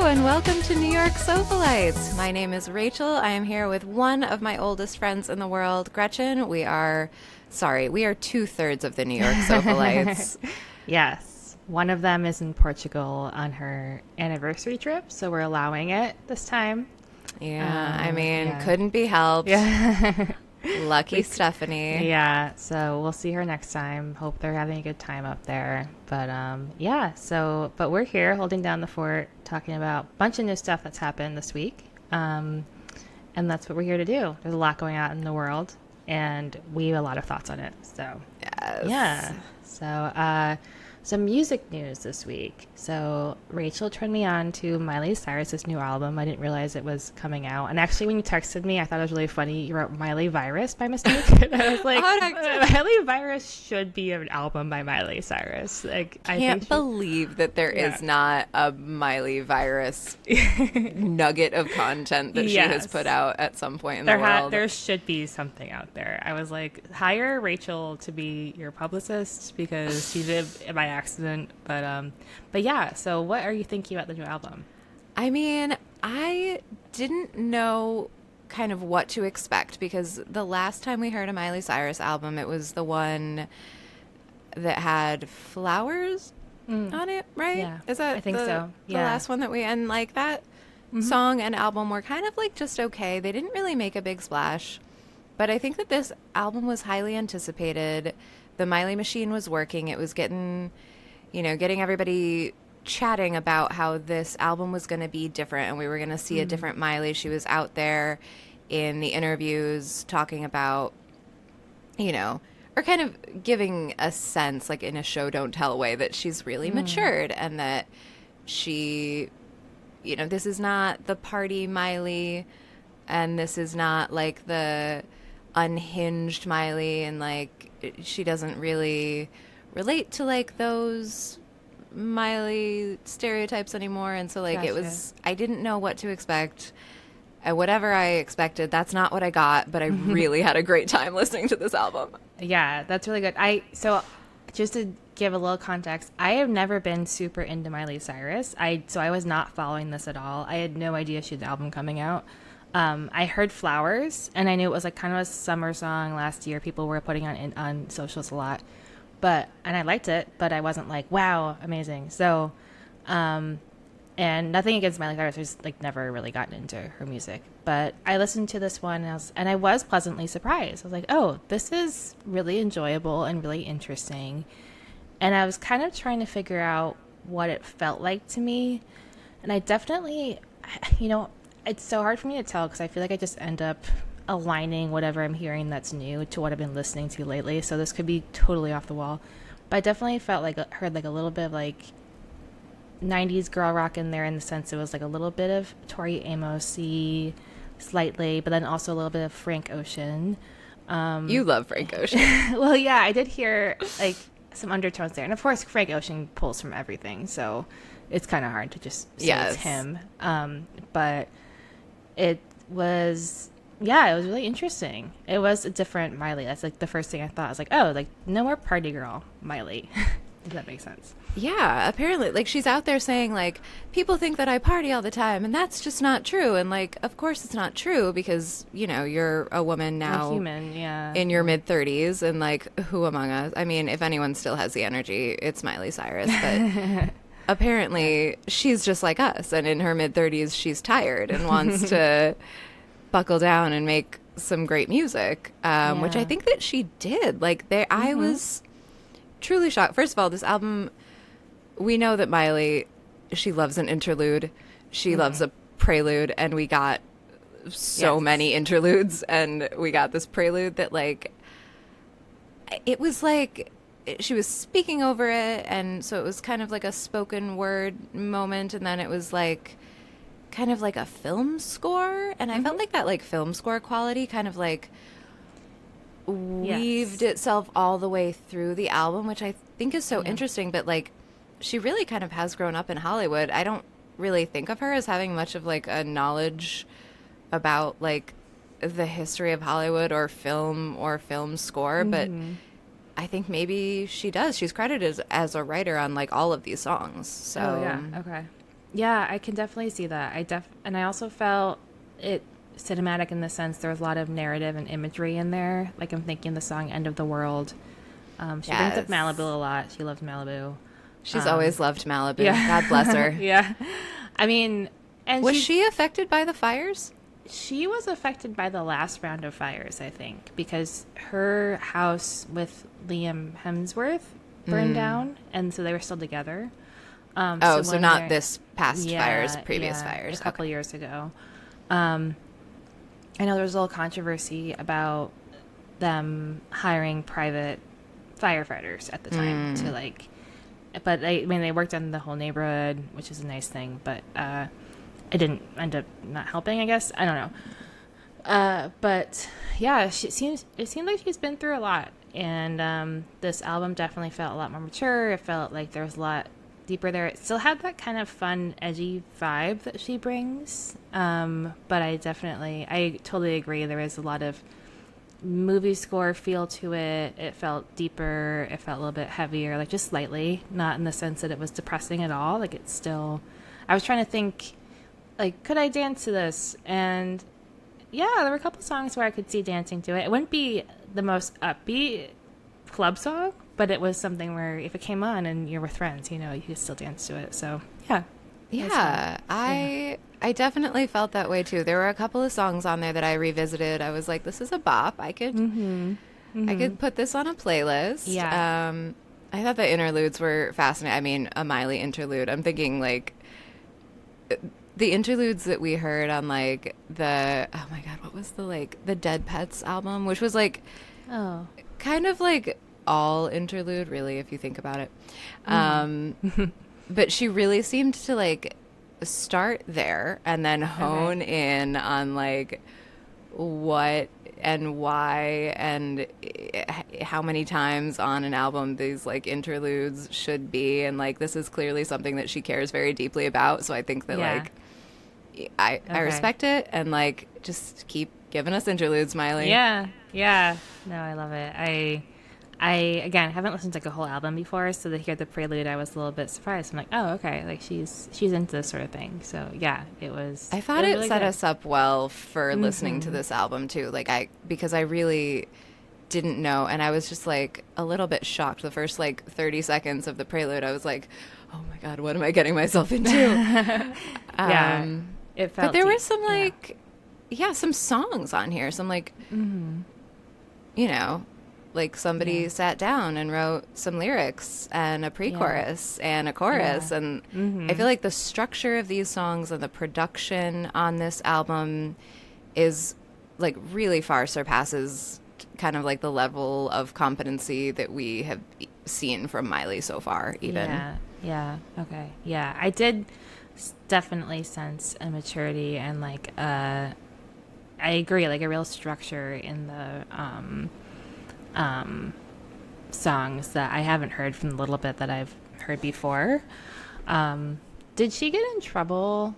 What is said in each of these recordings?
and welcome to New York Sofalites. My name is Rachel. I am here with one of my oldest friends in the world, Gretchen. We are two-thirds of the New York Sofalites. Yes. One of them is in Portugal on her anniversary trip, so we're allowing it this time. Yeah, couldn't be helped. Yeah. Lucky Stephanie. Yeah, so we'll see her next time. Hope they're having a good time up there. But but we're here holding down the fort, talking about a bunch of new stuff that's happened this week. And that's what we're here to do. There's a lot going on in the world, and we have a lot of thoughts on it. So, yes. Yeah. So, some music news this week. So Rachel turned me on to Miley Cyrus's new album. I didn't realize it was coming out. And actually, when you texted me, I thought it was really funny. You wrote Miley Virus by mistake. And I was like, Miley Virus should be an album by Miley Cyrus. Like, I can't believe that there is not a Miley Virus nugget of content that she has put out at some point in the world. There should be something out there. I was like, hire Rachel to be your publicist because she did by accident, but yeah. So what are you thinking about the new album? I mean, I didn't know kind of what to expect because the last time we heard a Miley Cyrus album, it was the one that had flowers on it, right? Yeah, is that I think so. Yeah, the last one that and like that song and album were kind of like just okay. They didn't really make a big splash, but I think that this album was highly anticipated. The Miley machine was working. It was getting everybody chatting about how this album was going to be different and we were going to see a different Miley. She was out there in the interviews talking about, or kind of giving a sense, like in a show don't tell way, that she's really matured and that she, this is not the party Miley and this is not like the unhinged Miley, and like she doesn't really relate to like those Miley stereotypes anymore. And so like I didn't know what to expect. Whatever I expected, that's not what I got, but I really had a great time listening to this album. Yeah, that's really good. So just to give a little context, I have never been super into Miley Cyrus. So I was not following this at all. I had no idea she had an album coming out. I heard Flowers, and I knew it was like kind of a summer song last year. People were putting on socials a lot, and I liked it, but I wasn't like, wow, amazing. So, and nothing against Miley Cyrus. I just like never really gotten into her music, but I listened to this one and I was pleasantly surprised. I was like, oh, this is really enjoyable and really interesting. And I was kind of trying to figure out what it felt like to me. And I definitely, it's so hard for me to tell because I feel like I just end up aligning whatever I'm hearing that's new to what I've been listening to lately. So this could be totally off the wall. But I definitely felt like heard like a little bit of like 90s girl rock in there, in the sense it was like a little bit of Tori Amos-y slightly, but then also a little bit of Frank Ocean. You love Frank Ocean. Well, yeah, I did hear like some undertones there. And of course, Frank Ocean pulls from everything. So it's kind of hard to just say it's him. But it was really interesting. It was a different Miley. That's like the first thing I thought. I was like, oh, like no more party girl Miley. Does that make sense? Yeah, apparently. Like she's out there saying like, people think that I party all the time and that's just not true. And like, of course it's not true because, you're a woman now. A human, yeah. In your mid-30s, and like who among us? I mean, if anyone still has the energy, it's Miley Cyrus. But apparently she's just like us, and in her mid-30s she's tired and wants to buckle down and make some great music, which I think that she did. Like I was truly shocked. First of all, this album, we know that Miley, she loves an interlude, she loves a prelude, and we got so many interludes, and we got this prelude that like it was like she was speaking over it, and so it was kind of like a spoken word moment, and then it was like kind of like a film score, and I felt like that like film score quality kind of like weaved itself all the way through the album, which I think is so interesting. But like she really kind of has grown up in Hollywood. I don't really think of her as having much of like a knowledge about like the history of Hollywood or film score, but I think maybe she does. She's credited as a writer on like all of these songs. So oh yeah, okay. Yeah, I can definitely see that. And I also felt it cinematic in the sense there was a lot of narrative and imagery in there. Like I'm thinking the song "End of the World." She brings up Yes. Malibu a lot. She loves Malibu. She's always loved Malibu. Yeah, God bless her. yeah. I mean, and Was she affected by the fires? she was affected by the last round of fires, I think, because her house with Liam Hemsworth burned down, and so they were still together. So when not this past fires, yeah, previous yeah, fires. a couple years ago. I know there was a little controversy about them hiring private firefighters at the time to like, but they worked on the whole neighborhood, which is a nice thing, but it didn't end up not helping, I guess. I don't know. But yeah, it seemed like she's been through a lot, and this album definitely felt a lot more mature. It felt like there was a lot deeper there. It still had that kind of fun, edgy vibe that she brings. But I totally agree. There was a lot of movie score feel to it. It felt deeper. It felt a little bit heavier, like just slightly, not in the sense that it was depressing at all. Like it's still, I was trying to think, like, could I dance to this? And yeah, there were a couple songs where I could see dancing to it. It wouldn't be the most upbeat club song, but it was something where if it came on and you're with friends, you could still dance to it. So yeah. Yeah, I definitely felt that way too. There were a couple of songs on there that I revisited. I was like, this is a bop. I could put this on a playlist. Yeah. I thought the interludes were fascinating. I mean, a Miley interlude. I'm thinking like the interludes that we heard on like oh my God, what was the Dead Pets album, which was like kind of like all interlude really if you think about it. But she really seemed to like start there and then hone in on like what and why and how many times on an album these like interludes should be, and like this is clearly something that she cares very deeply about. So I think that like I respect it, and like just keep giving us interludes, Miley. Yeah. No, I love it. I again haven't listened to like a whole album before, so to hear the prelude, I was a little bit surprised. I'm like, oh, okay, like she's into this sort of thing. So yeah, it was. I thought it really set good. us up well for listening to this album too. Like because I really didn't know, and I was just like a little bit shocked. The first like 30 seconds of the prelude, I was like, oh my God, what am I getting myself into? Yeah, it felt. But there deep. were some like, some songs on here. Some like, like somebody sat down and wrote some lyrics and a pre-chorus and a chorus. And I feel like the structure of these songs and the production on this album is like really far surpasses kind of like the level of competency that we have seen from Miley so far, even. Yeah. Okay. Yeah. I did definitely sense a maturity and like, I agree, like a real structure in the, songs that I haven't heard from the little bit that I've heard before. Did she get in trouble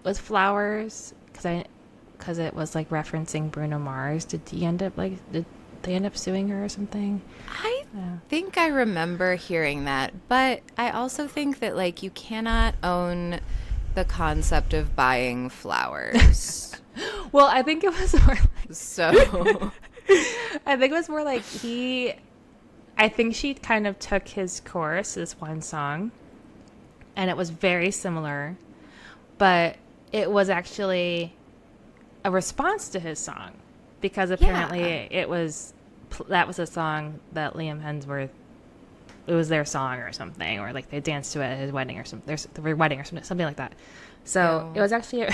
with Flowers? Because it was like referencing Bruno Mars. Did they end up suing her or something? I think I remember hearing that, but I also think that like you cannot own the concept of buying flowers. Well, I think it was more like So I think it was more like I think she kind of took his chorus, this one song, and it was very similar, but it was actually a response to his song, because apparently that was a song that Liam Hemsworth, it was their song or something, or like they danced to it at his wedding or something, their wedding or something like that. So it was actually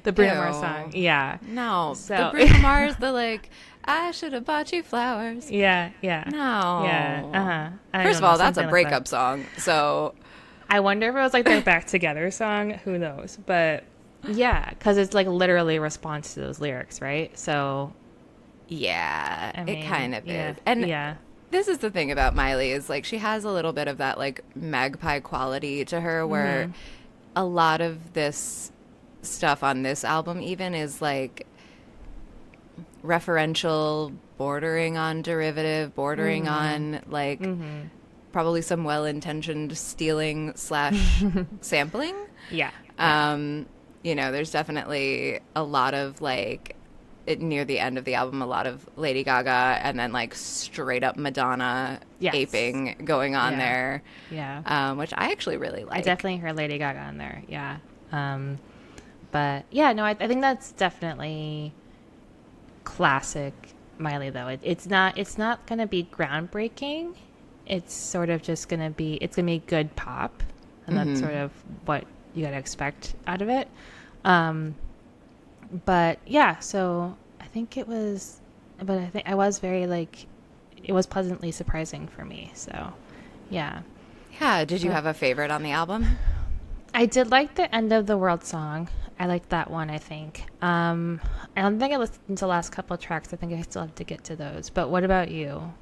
the Bruno Mars song. Yeah. No. So the Bruno Mars, the like, I should have bought you flowers. Yeah. No. Yeah. First of all, that's a breakup song. So I wonder if it was like their back together song. Who knows? But yeah, because it's like literally a response to those lyrics, right? So yeah, it kind of is. And this is the thing about Miley is like she has a little bit of that like magpie quality to her, where a lot of this stuff on this album even is like referential, bordering on derivative, bordering on like probably some well-intentioned stealing slash sampling. Yeah. You know, there's definitely a lot of like near the end of the album, a lot of Lady Gaga and then like straight up Madonna aping going on there. Yeah. Which I actually really like. I definitely heard Lady Gaga in there. Yeah. But yeah, no, I think that's definitely classic Miley though. It's not going to be groundbreaking. It's sort of just going to be good pop. And that's sort of what you got to expect out of it. But yeah, so I think I was very like, it was pleasantly surprising for me. So yeah. Yeah. Did you have a favorite on the album? I did like the End of the World song. I liked that one, I think. I don't think I listened to the last couple of tracks. I think I still have to get to those. But what about you?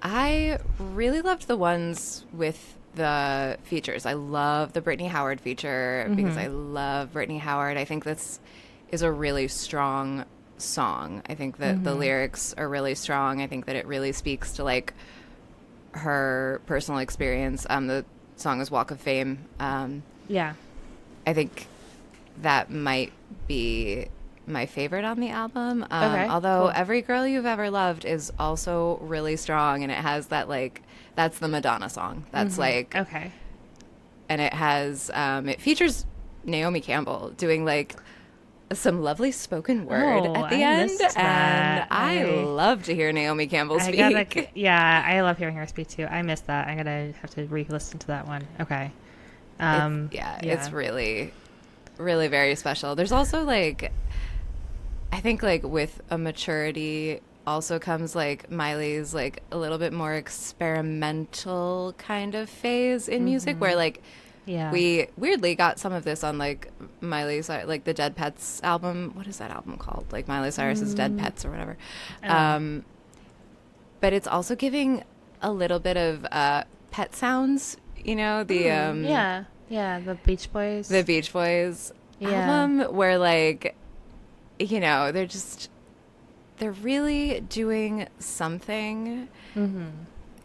I really loved the ones with the features. I love the Brittany Howard feature because I love Brittany Howard. I think this is a really strong song. I think that the lyrics are really strong. I think that it really speaks to like her personal experience. The song is Walk of Fame. Yeah. I think that might be my favorite on the album. Okay, Although cool. Every Girl You've Ever Loved is also really strong, and it has that like, that's the Madonna song. That's like, Okay. and it has, it features Naomi Campbell doing like some lovely spoken word at the end. Missed that. And I love to hear Naomi Campbell speak. I love hearing her speak too. I missed that. I'm gonna have to re-listen to that one. Okay. It's really, really very special. There's also like, I think like with a maturity also comes like Miley's like a little bit more experimental kind of phase in music where like we weirdly got some of this on like Miley's like the Dead Pets album. What is that album called? Like Miley Cyrus's Dead Pets or whatever. But it's also giving a little bit of pet sounds, you know, the the Beach Boys. The Beach Boys album where like, you know, they're really doing something.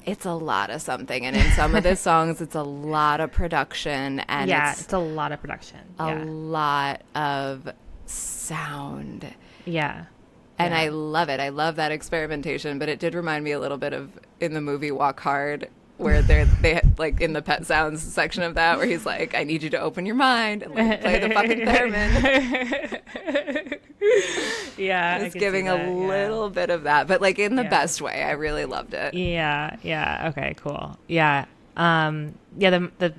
It's a lot of something, and in some of the songs it's a lot of production, and it's a lot of production, a lot of sound. And I love it. I love that experimentation, but it did remind me a little bit of in the movie Walk Hard, where they like in the pet sounds section of that, where he's like, I need you to open your mind and like, play the fucking theremin. It's giving a little bit of that, but like in the best way. I really loved it. Okay, cool. The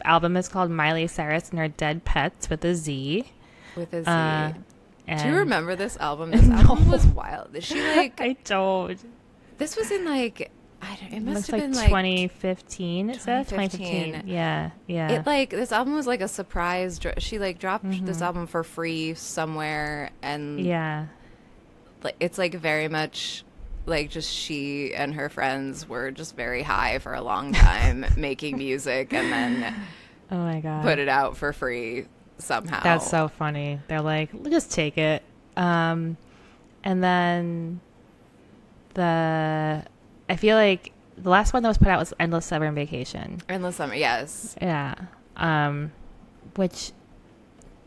album is called Miley Cyrus and Her Dead Pets with a Z. With a Z. Do you remember this album? This album was wild. She like I don't. This was in like, it must have been like 2015. It says 2015. Yeah. It like, this album was like a surprise. She like dropped this album for free somewhere, and like it's like very much like just she and her friends were just very high for a long time making music, and then oh my god, put it out for free somehow. That's so funny. They're like, just take it. And then I feel like the last one that was put out was Endless Summer Vacation. Endless Summer, yes. Yeah. Which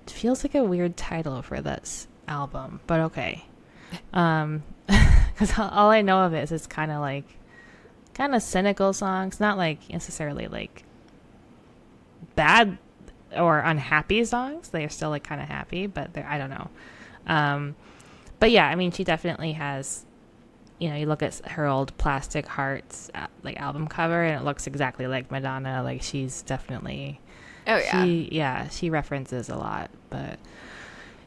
feels like a weird title for this album, but okay. Because all I know of it is it's kind of cynical songs, not like necessarily like bad or unhappy songs. They are still like kind of happy, but I don't know. But yeah, I mean, she definitely has, you know, you look at her old Plastic Hearts like album cover and it looks exactly like Madonna. Like she's definitely, she references a lot, but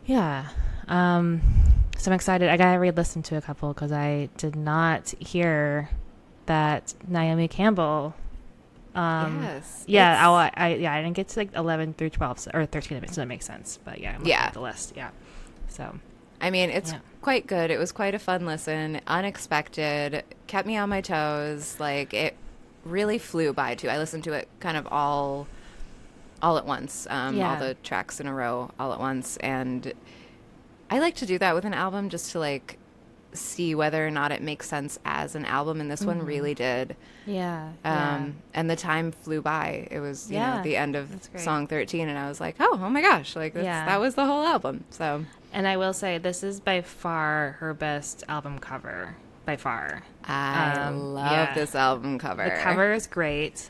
yeah. So I'm excited. I gotta re-listen to a couple because I did not hear that Naomi Campbell. Yes. I didn't get to like 11 through 12 or 13 so that makes sense. But yeah, I'm looking at the list. Yeah. So. I mean, it's quite good. It was quite a fun listen, unexpected, kept me on my toes. Like it really flew by too. I listened to it kind of all at once, all the tracks in a row all at once, and I like to do that with an album just to like see whether or not it makes sense as an album, and this one really did. Yeah. And the time flew by. It was, you know, Yeah, at the end of that's great. song 13, and I was like, oh my gosh, like that was the whole album. So, And I will say, this is by far her best album cover, by far. I love this album cover. The cover is great.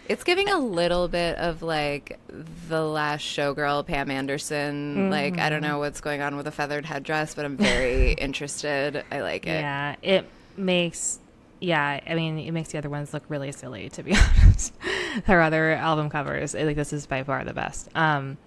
It's giving a little bit of like the last showgirl, Pam Anderson. Like, I don't know what's going on with a feathered headdress, but I'm very interested. I like it. Yeah, it makes the other ones look really silly, to be honest. Her other album covers, like, this is by far the best.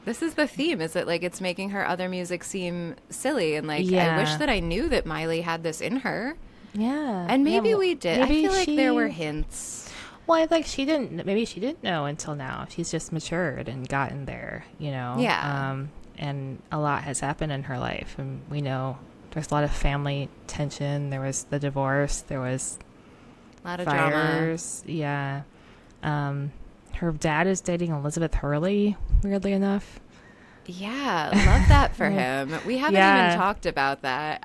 This is the theme, is that like it's making her other music seem silly, and like I wish that I knew that Miley had this in her. Yeah, And maybe we did. I feel like there were she... hints. Well, like she didn't know until now. She's just matured and gotten there, you know. Yeah. And a lot has happened in her life, and we know there's a lot of family tension. There was the divorce. There was A lot of fires. Drama. Yeah. Her dad is dating Elizabeth Hurley, weirdly enough. Yeah, love that for him. We haven't even talked about that.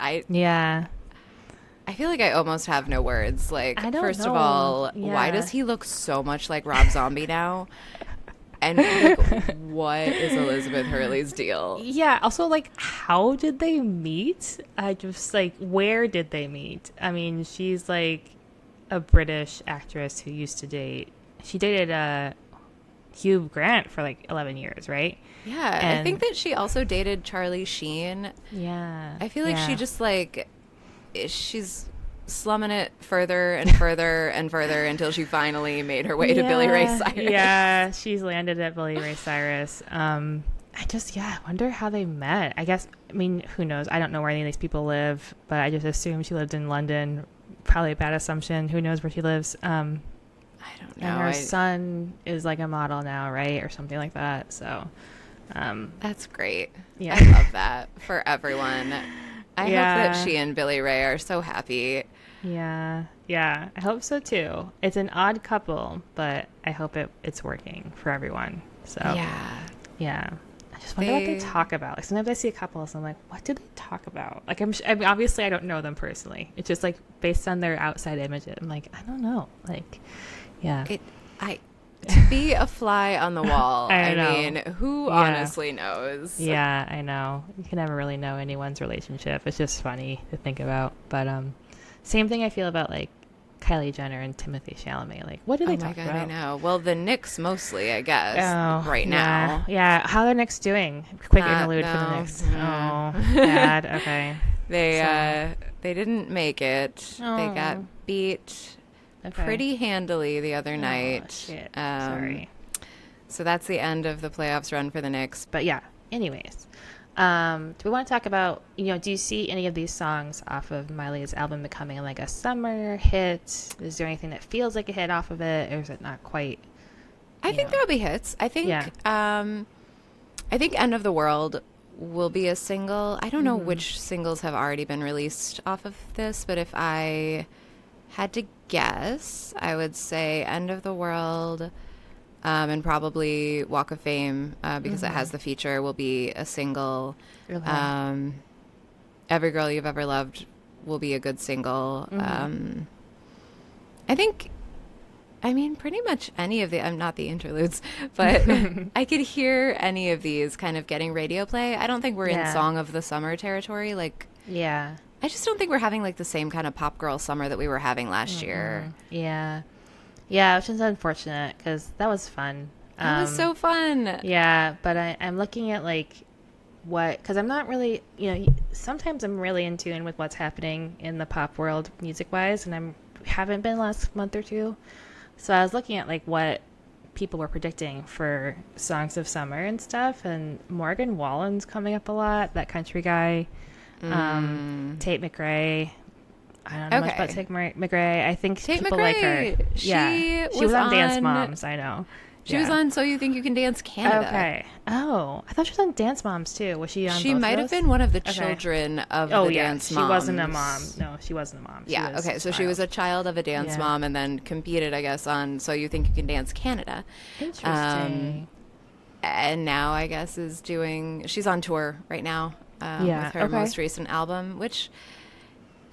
I feel like I almost have no words. Like, first of all, why does he look so much like Rob Zombie now? And like, what is Elizabeth Hurley's deal? Yeah. Also, like, how did they meet? I just, like, where did they meet? I mean, she's like a British actress who used to date. She dated Hugh Grant for like 11 years, right? Yeah. And I think that she also dated Charlie Sheen. Yeah. I feel like she just like, she's slumming it further and further and further until she finally made her way to Billy Ray Cyrus. Yeah, she's landed at Billy Ray Cyrus. I wonder how they met. I mean, who knows? I don't know where any of these people live, but I just assume she lived in London. Probably a bad assumption. Who knows where she lives? I don't know. And her son is like a model now, right? Or something like that. So that's great. Yeah. I love that for everyone. I hope that she and Billy Ray are so happy. Yeah, I hope so too. It's an odd couple, but I hope it's working for everyone. So yeah. I just wonder what they talk about. Like, sometimes I see a couple, and I'm like, what do they talk about? Like, I mean, obviously I don't know them personally. It's just like based on their outside image. I'm like, I don't know. Like, yeah. To be a fly on the wall, I mean, who honestly knows? Yeah, I know. You can never really know anyone's relationship. It's just funny to think about. But same thing I feel about like Kylie Jenner and Timothée Chalamet. Like, what do they talk about? I know. Well, the Knicks mostly, I guess, right now. Yeah. How are the Knicks doing? Quick interlude for the Knicks. Oh, bad. Okay. They didn't make it. Oh. They got beat pretty handily the other night. Shit. Sorry. So that's the end of the playoffs run for the Knicks. But yeah, anyways. Do we want to talk about, do you see any of these songs off of Miley's album becoming like a summer hit? Is there anything that feels like a hit off of it, or is it not quite? I think there'll be hits. I think End of the World will be a single. I don't know which singles have already been released off of this, but if I had to guess, I would say End of the World, and probably Walk of Fame, because it has the feature, will be a single. Okay. Every Girl You've Ever Loved will be a good single. I mean, pretty much any of the, I'm not the interludes, but I could hear any of these kind of getting radio play. I don't think we're in Song of the Summer territory. Like, I just don't think we're having like the same kind of pop girl summer that we were having last year. Yeah, which is unfortunate because that was fun. It was so fun. Yeah, but I'm looking at like because I'm not really, sometimes I'm really in tune with what's happening in the pop world music-wise, and haven't been last month or two. So I was looking at like what people were predicting for songs of summer and stuff, and Morgan Wallen's coming up a lot, that country guy. Tate McRae. I don't know much about Tate McRae. I think Tate people McRae, like her. She was on Dance Moms. I know. She was on So You Think You Can Dance Canada. Okay. Oh, I thought she was on Dance Moms too. Was she on? She might have been one of the children of the Dance Moms. She wasn't a mom. No, she wasn't a mom. So she was a child of a dance mom, and then competed, I guess, on So You Think You Can Dance Canada. Interesting. And now I guess she's on tour right now. With her most recent album, which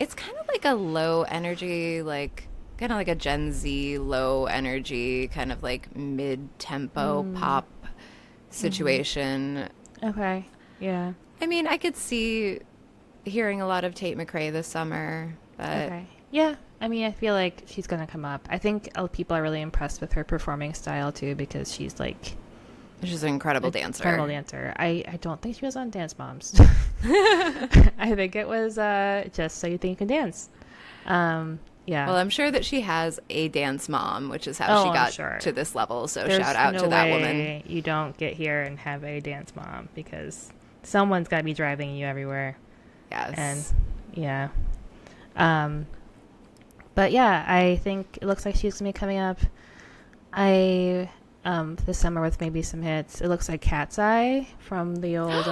It's kind of like a low energy, like kind of like a Gen Z low energy, kind of like mid-tempo pop situation. Okay. Yeah. I mean, I could see hearing a lot of Tate McRae this summer, but Okay. Yeah. I mean, I feel like she's going to come up. I think people are really impressed with her performing style too, because she's like she's an incredible dancer. Incredible dancer. I don't think she was on Dance Moms. I think it was just So You Think You Can Dance. Yeah. Well, I'm sure that she has a dance mom, which is how she got to this level. So There's shout out no to that way woman. You don't get here and have a dance mom, because someone's got to be driving you everywhere. Yes. And yeah. But yeah, I think it looks like she's gonna be coming up. This summer with maybe some hits. It looks like Cat's Eye from the old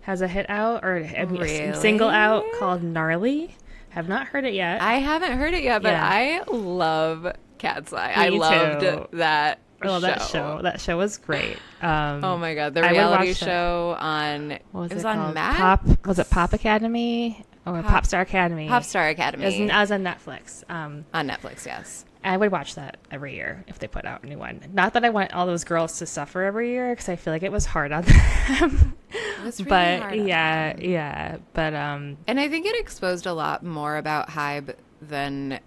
has a hit out, or a single out called Gnarly. Have not heard it yet. I haven't heard it yet, but I love Cat's Eye. I loved that. That show. That show was great. Oh my god, the reality show on what was it called? On Max? Was it Pop Academy or Pop Star Academy? Pop Star Academy. It was on Netflix. On Netflix, yes. I would watch that every year if they put out a new one. Not that I want all those girls to suffer every year, because I feel like it was hard on them. It was really but hard on them. yeah. But and I think it exposed a lot more about Hybe than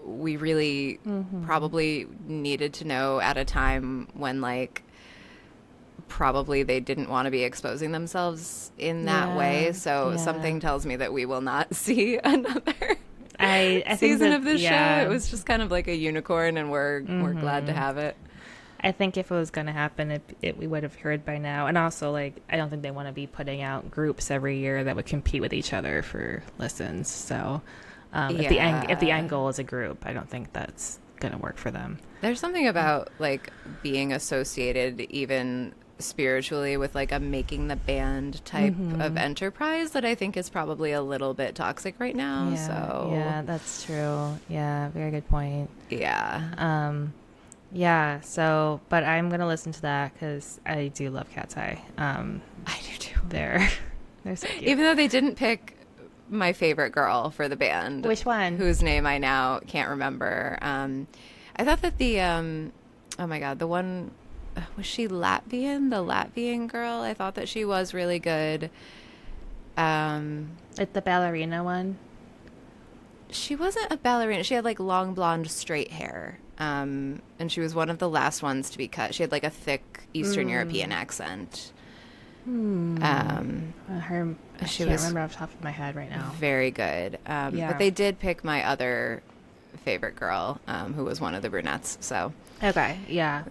we really probably needed to know at a time when, like, probably they didn't want to be exposing themselves in that way. So something tells me that we will not see another I season think of this show. It was just kind of like a unicorn, and we're glad to have it. I think if it was going to happen, we would have heard by now. And also, like, I don't think they want to be putting out groups every year that would compete with each other for listens. So if the end goal is a group, I don't think that's going to work for them. There's something about, like, being associated even spiritually with, like, a making the band type of enterprise that I think is probably a little bit toxic right now. Yeah, that's true. Yeah, very good point. Yeah. Yeah, so, but I'm going to listen to that because I do love Cat's Eye. I do too. They're so cute. Even though they didn't pick my favorite girl for the band. Which one? Whose name I now can't remember. I thought that the, oh my God, the one, was she Latvian? The Latvian girl? I thought that she was really good. Like the ballerina one? She wasn't a ballerina. She had, like, long blonde straight hair. And she was one of the last ones to be cut. She had, like, a thick Eastern European accent. I can't remember off the top of my head right now. Very good. But they did pick my other favorite girl, who was one of the brunettes. So okay, yeah,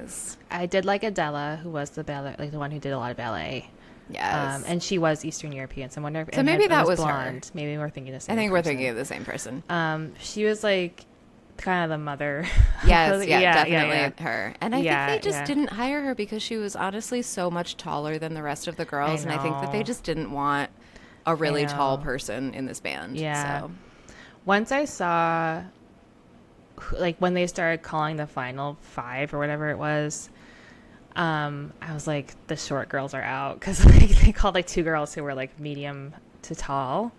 I did like Adela, who was the ballet, like the one who did a lot of ballet. Yes, and she was Eastern European. So I wonder if so maybe that was blonde. her. Maybe we're thinking the same. I think person. we're thinking of the same person. She was like kind of the mother. Yes, definitely her. And I think they just didn't hire her because she was honestly so much taller than the rest of the girls, and I think that they just didn't want a really tall person in this band. Yeah. So. Once I saw, like, when they started calling the final 5 or whatever it was, I was like, the short girls are out, because, like, they called, like, 2 girls who were, like, medium to tall.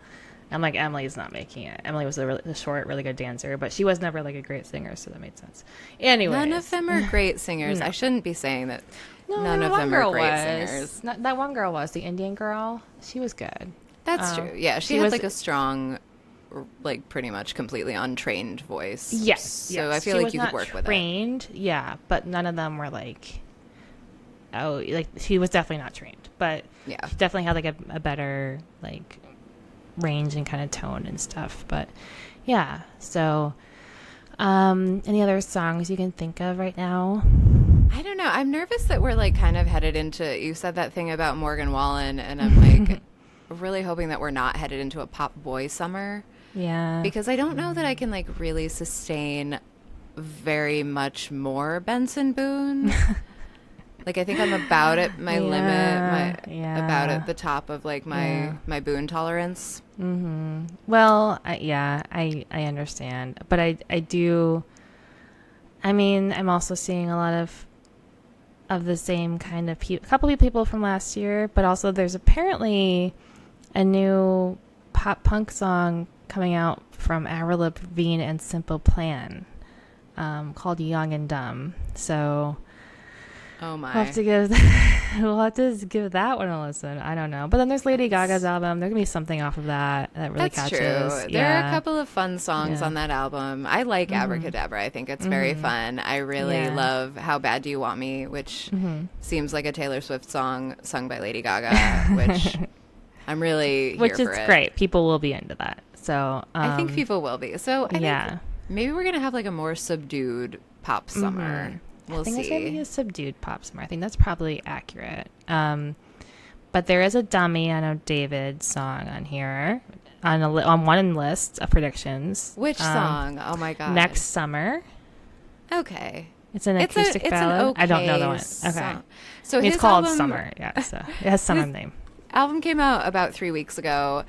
I'm like, Emily's not making it. Emily was a short, really good dancer, but she was never, like, a great singer, so that made sense. Anyway, none of them are great singers. No. I shouldn't be saying that. None of them are great singers. That one girl was the Indian girl. She was good. That's true. Yeah, she had, like, a strong, like, pretty much completely untrained voice. Yes. So I feel like you could work with it. Trained, yeah, but none of them were like, oh, like, she was definitely not trained, but she definitely had, like, a better, like, range and kind of tone and stuff. But yeah, so any other songs you can think of right now? I don't know. I'm nervous that we're, like, kind of headed into, you said that thing about Morgan Wallen, and I'm like really hoping that we're not headed into a pop boy summer. Yeah, because I don't know that I can, like, really sustain very much more Benson Boone. Like, I think I'm about at my limit, about at the top of, like, my Boone tolerance. Well, I understand, but I do. I mean, I'm also seeing a lot of the same kind of people, a couple of people from last year, but also there's apparently a new pop punk song coming out from Avril Lavigne and Simple Plan, called Young and Dumb. So Oh my. we'll have to give that one a listen. I don't know. But then there's Lady Gaga's album. There could be something off of that really That's catches. true. There are a couple of fun songs on that album. I like Mm-hmm. Abracadabra. I think it's very fun. I really love How Bad Do You Want Me, which seems like a Taylor Swift song sung by Lady Gaga, which I'm really Which here is for it. great. People will be into that. So I think people will be. So I yeah. think maybe we're going to have like a more subdued pop summer. We'll I think see. it's going to be a subdued pop summer. I think that's probably accurate. But there is a dummy, I know David song on here, on one list of predictions. Which song? Oh my God. Next Summer. Okay. It's an acoustic ballad. An okay I don't know the one. Okay. song. So It's his called album, Summer. Yeah, so it has summer name. Album came out about 3 weeks ago,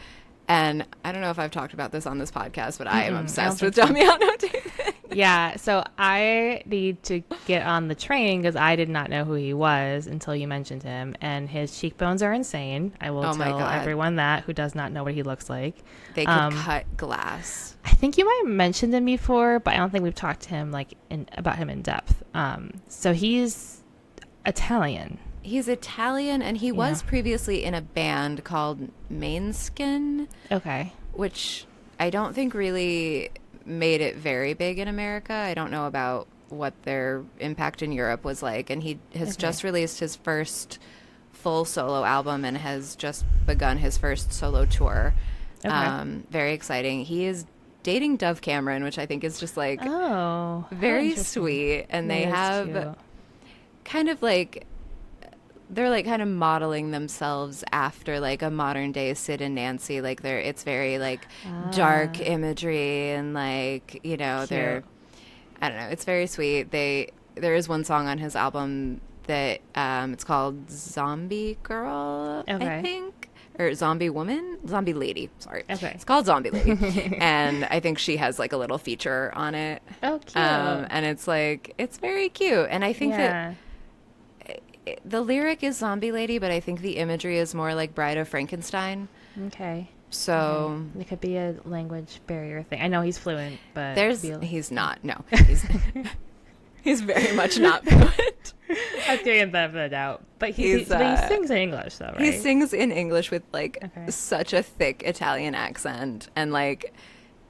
and I don't know if I've talked about this on this podcast, but I am obsessed with Johnathan David. Yeah, so I need to get on the train because I did not know who he was until you mentioned him, and his cheekbones are insane. I will tell everyone that who does not know what he looks like. They could cut glass. I think you might have mentioned him before, but I don't think we've talked to him about him in depth. So he's Italian. He's Italian, and he was previously in a band called Mainskin. Okay. Which I don't think really made it very big in America. I don't know about what their impact in Europe was like. And he has just released his first full solo album and has just begun his first solo tour. Okay. Very exciting. He is dating Dove Cameron, which I think is just like very sweet. And they have kind of like... They're like kind of modeling themselves after like a modern day Sid and Nancy. Like it's very like dark imagery and like, you know, Cute. I don't know. It's very sweet. There is one song on his album that it's called Zombie Girl, I think, or Zombie Woman, Zombie Lady. Sorry. Okay. It's called Zombie Lady. And I think she has like a little feature on it. Oh, cute. And it's like, it's very cute. And I think that the lyric is Zombie Lady, but I think the imagery is more like Bride of Frankenstein. Okay. So it could be a language barrier thing. I know he's fluent, but he's not. No, he's very much not fluent. I'm giving that bit out, but he sings in English though, right? He sings in English with like such a thick Italian accent, and like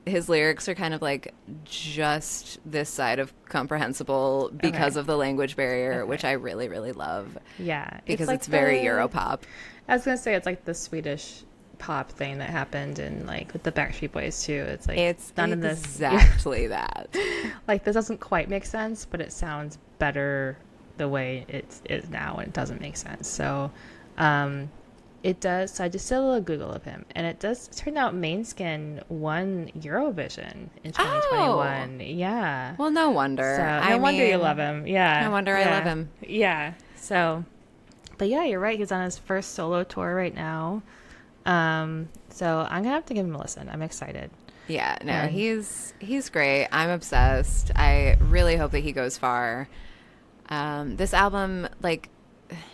his lyrics are kind of like just this side of comprehensible because of the language barrier, which I really, really love. Yeah. Because it's very Europop. I was going to say it's like the Swedish pop thing that happened in like with the Backstreet Boys too. It's like it's none of this exactly that. Like this doesn't quite make sense, but it sounds better the way it is now, and it doesn't make sense. So it does. So I just did a little Google of him, and it does turn out Mainskin won Eurovision in 2021. Yeah. Well, no wonder. So, no wonder you love him. Yeah. No wonder I love him. Yeah. So, but yeah, you're right. He's on his first solo tour right now. So I'm gonna have to give him a listen. I'm excited. Yeah. No, he's great. I'm obsessed. I really hope that he goes far. This album, like,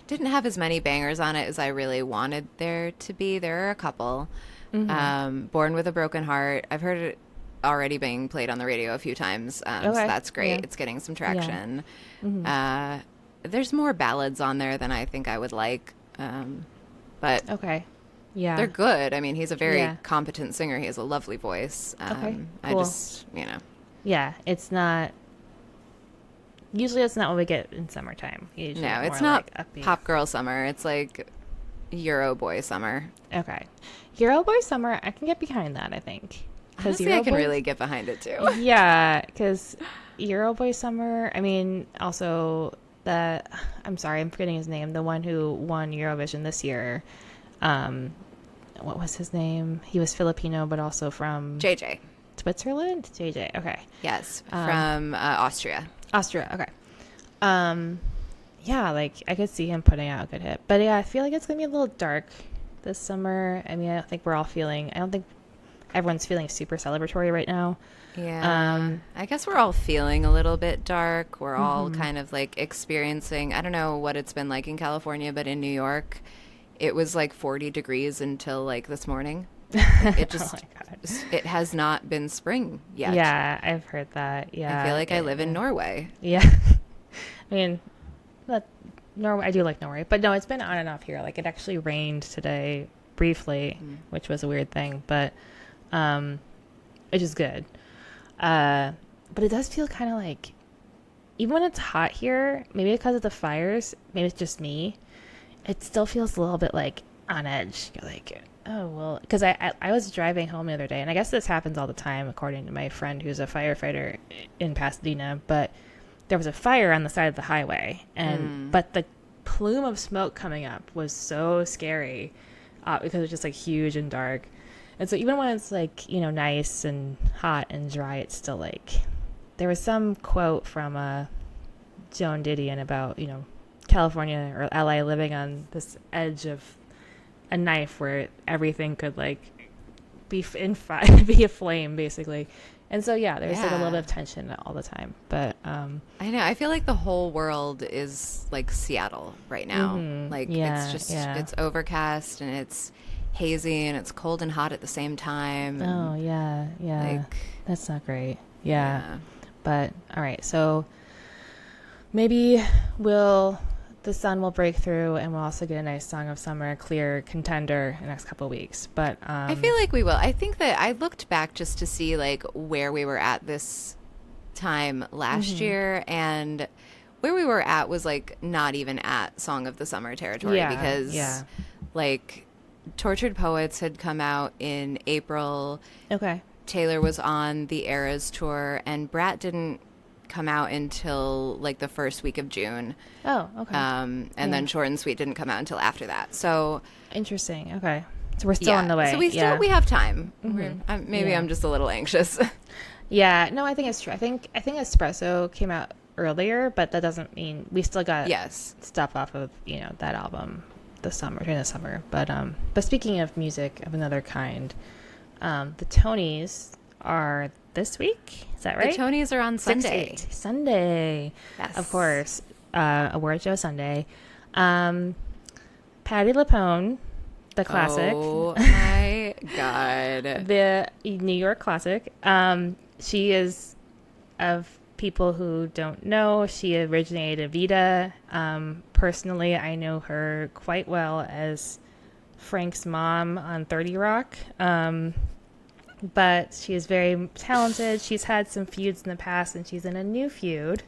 didn't have as many bangers on it as I really wanted there to be. There are a couple. Born with a Broken Heart. I've heard it already being played on the radio a few times. So that's great. Yeah. It's getting some traction. Yeah. There's more ballads on there than I think I would like. But yeah, they're good. I mean, he's a very competent singer. He has a lovely voice. Cool. I just, Yeah, it's not... Usually it's not what we get in summertime. Usually no, it's not like pop girl summer. It's like Euro boy summer. Okay. Euro boy summer, I can get behind that, I think. Honestly, I can really get behind it too. Yeah, because Euro boy summer, I mean, also I'm sorry, I'm forgetting his name. The one who won Eurovision this year. What was his name? He was Filipino, but also from... JJ. Switzerland? JJ, okay. Yes, from Austria. Austria, okay. Yeah, like I could see him putting out a good hit, but yeah, I feel like it's gonna be a little dark this summer. I mean, I don't think everyone's feeling super celebratory right now. Yeah. I guess we're all feeling a little bit dark. We're all kind of like experiencing, I don't know what it's been like in California, but in New York, it was like 40 degrees until like this morning. It Oh just, my God. it has not been spring yet. Yeah, I've heard that. Yeah. I feel like I live in Norway. Yeah. I mean, that Norway, I do like Norway, but no, it's been on and off here. Like it actually rained today briefly, which was a weird thing, but which is good. But it does feel kind of like, even when it's hot here, maybe because of the fires, maybe it's just me, it still feels a little bit like on edge. You're like, oh, well, because I was driving home the other day, and I guess this happens all the time, according to my friend who's a firefighter in Pasadena, but there was a fire on the side of the highway, and but the plume of smoke coming up was so scary because it was just like huge and dark. And so even when it's like, you know, nice and hot and dry, it's still like, there was some quote from Joan Didion about, you know, California or LA living on this edge of a knife where everything could like be be aflame basically. And so yeah, there's like a little bit of tension all the time. But I know, I feel like the whole world is like Seattle right now. Like it's just it's overcast and it's hazy and it's cold and hot at the same time. Oh yeah, Like, that's not great. Yeah. But all right, so maybe the sun will break through, and we'll also get a nice Song of Summer clear contender in the next couple of weeks. But I feel like we will. I think that I looked back just to see like where we were at this time last year, and where we were at was like not even at Song of the Summer territory because like Tortured Poets had come out in April. Okay. Taylor was on the Eras tour, and Brat didn't come out until like the first week of June. Oh, okay. And then Short and Sweet didn't come out until after that. So interesting. Okay. So we're still on the way. So we have time. Maybe I'm just a little anxious. Yeah. No, I think it's true. I think Espresso came out earlier, but that doesn't mean we still got stuff off of, you know, that album during the summer. But speaking of music of another kind, the Tonys are this week. Is that right? The Tonys are on Sunday. Sunday. Yes. Of course. Award show Sunday. Patti Lupone, the classic. Oh my God. The New York classic. She is, of people who don't know, she originated Vita. Personally, I know her quite well as Frank's mom on 30 Rock. But she is very talented. She's had some feuds in the past, and she's in a new feud.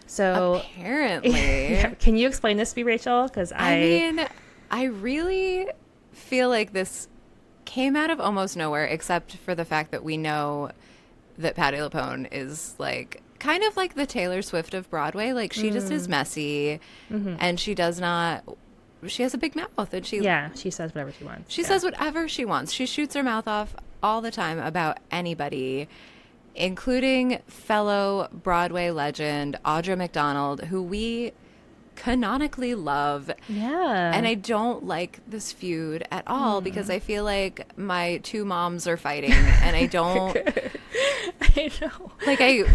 So apparently, can you explain this to me, Rachel? Because I mean, I really feel like this came out of almost nowhere, except for the fact that we know that Patti Lupone is like kind of like the Taylor Swift of Broadway. Like she just is messy, and she does not. She has a big mouth, and she says whatever she wants. She says whatever she wants. She shoots her mouth off all the time about anybody, including fellow Broadway legend Audra McDonald, who we canonically love. Yeah. And I don't like this feud at all because I feel like my two moms are fighting, and I don't. I know. Like, I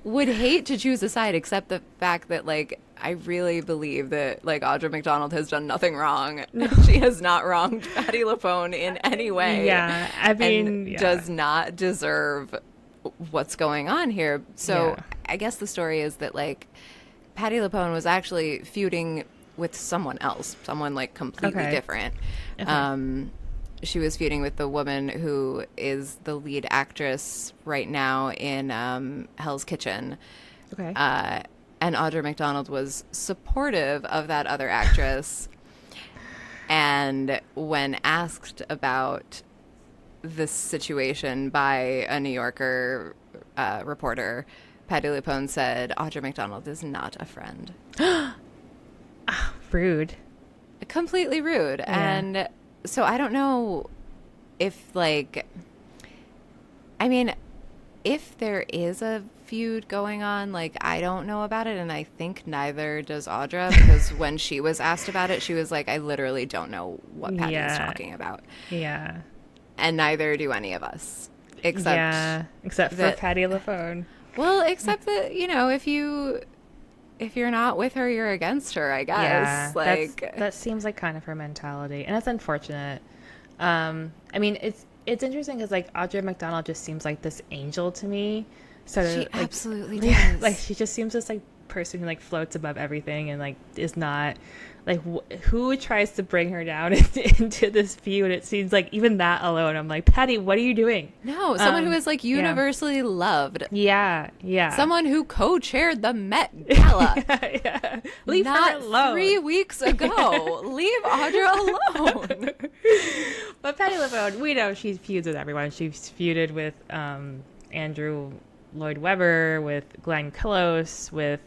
would hate to choose a side, except the fact that, like, I really believe that, like, Audra McDonald has done nothing wrong. She has not wronged Patti Lupone in any way. Yeah, I mean, does not deserve what's going on here. So I guess the story is that, like, Patti Lupone was actually feuding with someone else, someone, like, completely different. Okay. She was feuding with the woman who is the lead actress right now in Hell's Kitchen. Okay. And Audra McDonald was supportive of that other actress. And when asked about this situation by a New Yorker reporter, Patti Lupone said, Audra McDonald is not a friend. Rude. Completely rude. Yeah. And so I don't know if, like, I mean, if there is a feud going on, like, I don't know about it, and I think neither does Audra, because when she was asked about it, she was like, I literally don't know what Patti is talking about. Yeah. And neither do any of us. Except for Patti Lupone. Well, except that, you know, if you're not with her, you're against her, I guess. Yeah, like, that seems like kind of her mentality, and that's unfortunate. I mean, it's interesting because like Audra McDonald just seems like this angel to me. Sort of She like, absolutely does. like she just seems this like person who like floats above everything and like is not like who tries to bring her down into this feud. It seems like even that alone, I'm like, Patti, what are you doing? No, someone who is like universally loved. Yeah, yeah. Someone who co-chaired the Met Gala. Yeah. Leave Not her alone. 3 weeks ago. Leave Audra alone. But Patti LuPone, we know she's feuds with everyone. She's feuded with Andrew Lloyd Webber, with Glenn Close, with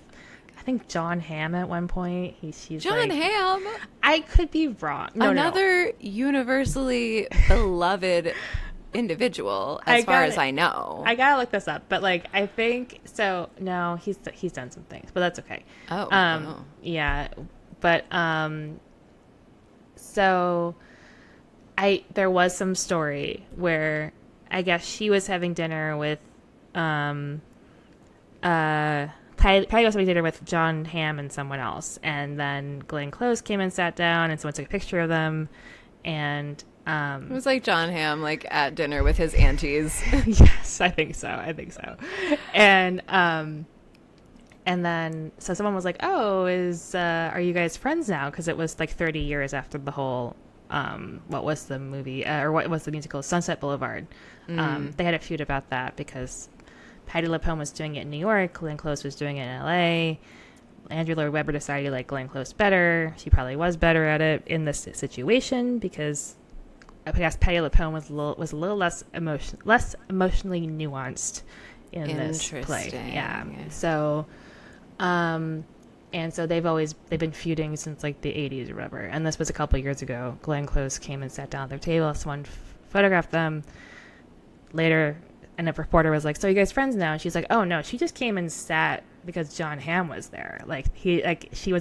I think John Hamm at one point. She's John like, Hamm. I could be wrong. Another universally beloved individual, as far as I know. I gotta look this up, but like I think so. No, he's done some things, but that's okay. Oh, yeah, but so there was some story where I guess she was having dinner with Patti was having dinner with John Hamm and someone else, and then Glenn Close came and sat down, and someone took a picture of them, and it was like John Hamm, like at dinner with his aunties. yes, I think so. And then so someone was like, "Oh, are you guys friends now?" Because it was like 30 years after the whole what was the movie or what was the musical Sunset Boulevard. They had a feud about that because Patti LuPone was doing it in New York, Glenn Close was doing it in LA. Andrew Lloyd Webber decided to like Glenn Close better. She probably was better at it in this situation because I guess Patti LuPone was a little less emotionally nuanced in this play. Yeah. So, and so they've been feuding since like the 80s or whatever. And this was a couple of years ago. Glenn Close came and sat down at their table. Someone photographed them. Later, and a reporter was like, "So you guys friends now?" And she's like, "Oh no, she just came and sat because John Hamm was there." She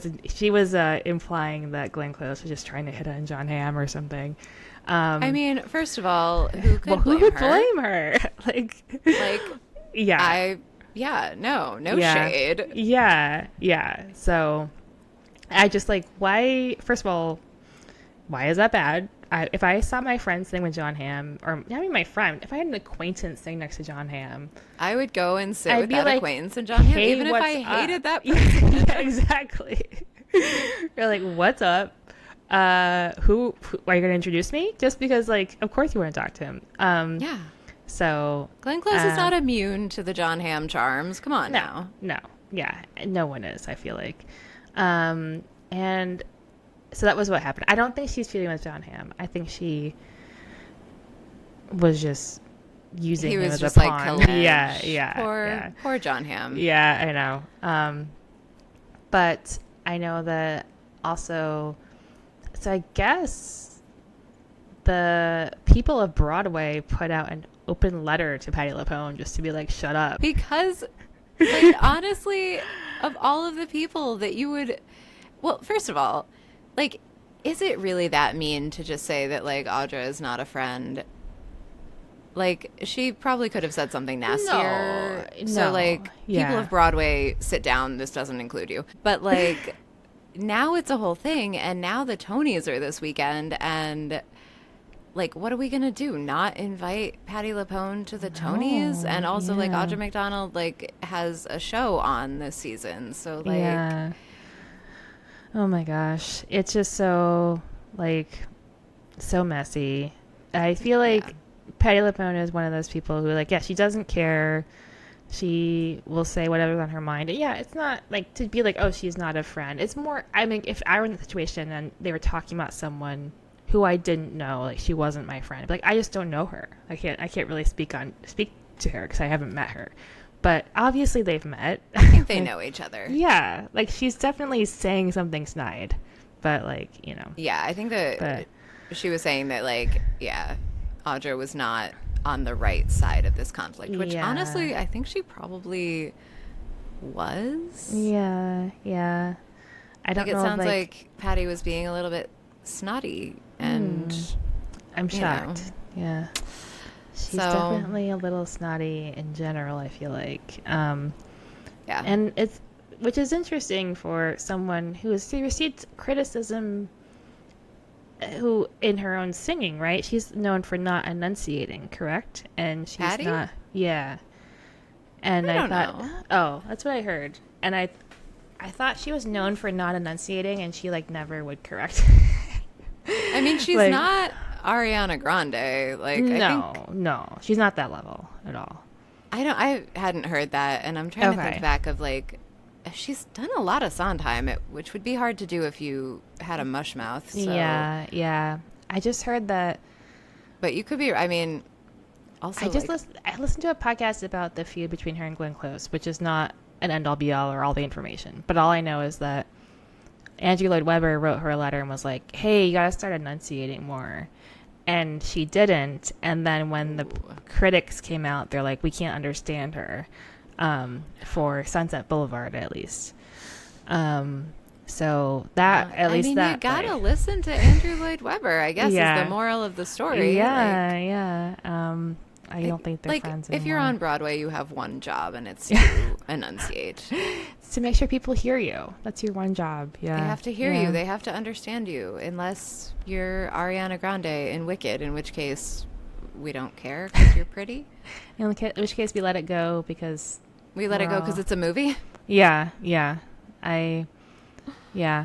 was implying that Glenn Close was just trying to hit on John Hamm or something. I mean, first of all, who could blame her? like, yeah. No shade. Yeah. So I just like, why? First of all, why is that bad? If I saw my friend sitting with John Hamm, or not even my friend, if I had an acquaintance sitting next to John Hamm, I would go and sit with that like, acquaintance and John Hamm, "Hey, even if I hated that person." Yeah, exactly. You're like, "What's up? Who are you going to introduce me?" Just because, like, of course you want to talk to him. Yeah. So Glenn Close is not immune to the John Hamm charms. Come on now. No. Yeah, no one is, I feel like. And so that was what happened. I don't think she's feuding with John Hamm. I think she was just using him as a pawn. Yeah. Poor John Hamm. Yeah, I know. But I know that also. So I guess the people of Broadway put out an open letter to Patti LuPone just to be like, "Shut up." Because, like, honestly, of all of the people that you would, well, first of all, like, is it really that mean to just say that, like, Audra is not a friend? Like, she probably could have said something nastier. No. So, like, people of Broadway, sit down. This doesn't include you. But, like, now it's a whole thing. And now the Tonys are this weekend. And, like, what are we going to do? Not invite Patti LuPone to the Tonys? And also, like, Audra McDonald, like, has a show on this season. So, like... Yeah. Oh my gosh. It's just so, like, so messy. I feel like Patti LuPone is one of those people who, like, she doesn't care. She will say whatever's on her mind. And yeah, it's not, like, to be like, oh, she's not a friend. It's more, I mean, if I were in the situation and they were talking about someone who I didn't know, like, she wasn't my friend. Like, I just don't know her. I can't really speak to her because I haven't met her. But obviously they've met. I think they know each other. Yeah. Like, she's definitely saying something snide. But, like, you know. Yeah, I think that she was saying that, like, Audra was not on the right side of this conflict. Which, honestly, I think she probably was. Yeah. I don't know. It sounds like Patti was being a little bit snotty. And I'm shocked. Yeah. She's definitely a little snotty in general, I feel like. And which is interesting for someone who has received criticism who in her own singing, right? She's known for not enunciating, correct? And she's Patti? not. Yeah. And I I don't thought, know. oh, that's what I heard. And I thought she was known for not enunciating, and she like never would correct. I mean, she's Like- not Ariana Grande. Like, No, she's not that level at all. I hadn't heard that, and I'm trying to Okay. think back of like, she's done a lot of Sondheim, which would be hard to do if you had a mush mouth. So. Yeah. I just heard that. But you could be. I mean, also, I listened to a podcast about the feud between her and Glenn Close, which is not an end all be all or all the information. But all I know is that Andrew Lloyd Webber wrote her a letter and was like, "Hey, you gotta start enunciating more." And she didn't. And then when the critics came out, they're like, "We can't understand her," for Sunset Boulevard at least. So that at least you that gotta listen to Andrew Lloyd Webber, I guess, is Yeah. the moral of the story. Yeah. I don't think they're Like, friends if you're anymore. on Broadway, you have one job, and it's to enunciate. It's to make sure people hear you. That's your one job. Yeah. They have to hear you. They have to understand you, unless you're Ariana Grande in Wicked, in which case we don't care because you're pretty. In which case we let it go because We let it go because it's a movie. Yeah,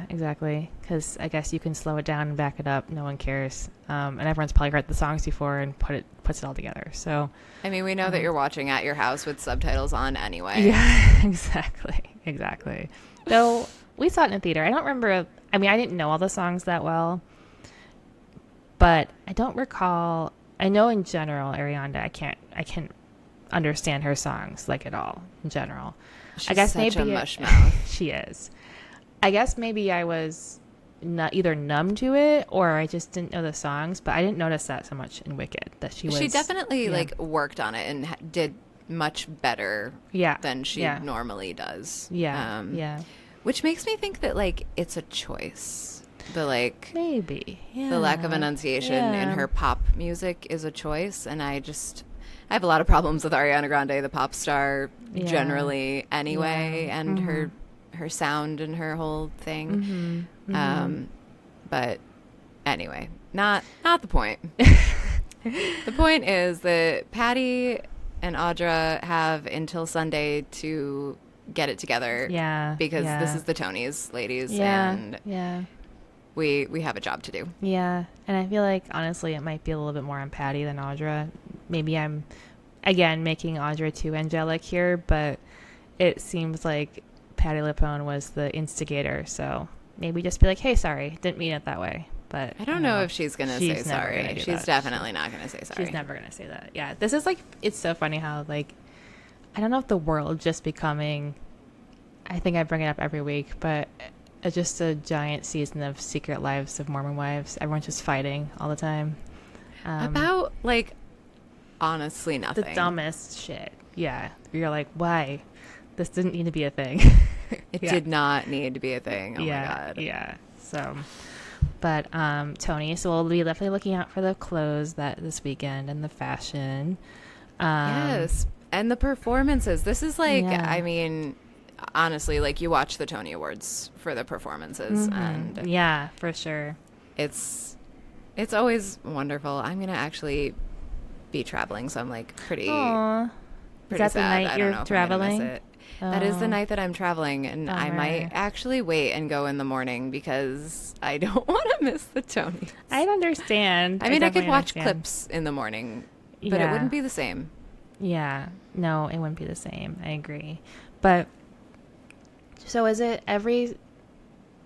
exactly. Because I guess you can slow it down and back it up. No one cares, and everyone's probably heard the songs before and puts it all together. So I mean, we know that you're watching at your house with subtitles on anyway. yeah, exactly. Though we saw it in a theater. I don't remember. I mean, I didn't know all the songs that well, but I don't recall. I know in general, Ariana, I can't understand her songs like at all in general. She's I guess such maybe a mush mouth. she is. I guess maybe I was not either numb to it or I just didn't know the songs, but I didn't notice that so much in Wicked that she was. She definitely yeah. like worked on it and did much better Yeah. than she Yeah. normally does. Yeah. Which makes me think that like it's a choice. The Maybe. Yeah. the lack of enunciation in Yeah. her pop music is a choice, and I have a lot of problems with Ariana Grande, the pop star, Yeah. generally anyway, Yeah. and Mhm. her sound and her whole thing. But anyway, not the point. The point is that Patti and Audra have until Sunday to get it together. Yeah. Because yeah. this is the Tonys, ladies, Yeah. and Yeah. we have a job to do. Yeah. And I feel like honestly it might be a little bit more on Patti than Audra. Maybe I'm again making Audra too angelic here, but it seems like Patti Lupone was the instigator, so maybe just be like, "Hey, sorry, didn't mean it that way." But I don't know if she's going to say She's never sorry. gonna do She's that. definitely not going to say sorry. she's never gonna say that. Yeah, this is like it's so funny how like I don't know if the world just becoming. I think I bring it up every week, but just a giant season of Secret Lives of Mormon Wives. Everyone's just fighting all the time About, like, honestly the nothing. dumbest shit. Yeah, you're like, why? This didn't need to be a thing. It Yeah. did not need to be a thing. Oh, my God. Yeah. So, but Tony, so we'll be definitely looking out for the clothes that this weekend and the fashion. Yes. And the performances. This is like, Yeah. I mean, honestly, like, you watch the Tony Awards for the performances, and Yeah, for sure. it's always wonderful. I'm going to actually be traveling, so I'm, like, pretty Aww. pretty Is that the sad. night I you're don't know if I'm gonna miss traveling? it. That is the Oh. night that I'm traveling, and I might Bummer. actually wait and go in the morning because I don't want to miss the Tonys. I understand. I mean, I could definitely watch understand. clips in the morning, but it Yeah. wouldn't be the same. Yeah. No, it wouldn't be the same. I agree. But so is it every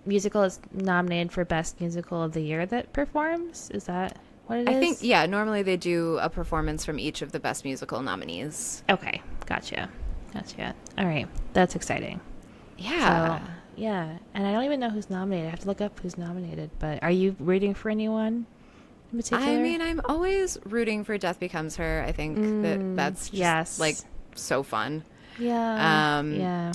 musical is nominated for Best Musical of the Year that performs? Is that what it is? I think, yeah, normally they do a performance from each of the Best Musical nominees. Okay. Gotcha. All right. That's exciting. Yeah. So, yeah. And I don't even know who's nominated. I have to look up who's nominated. But are you rooting for anyone in particular? I mean, I'm always rooting for Death Becomes Her. I think that's just, yes. like, so fun. yeah. um, yeah.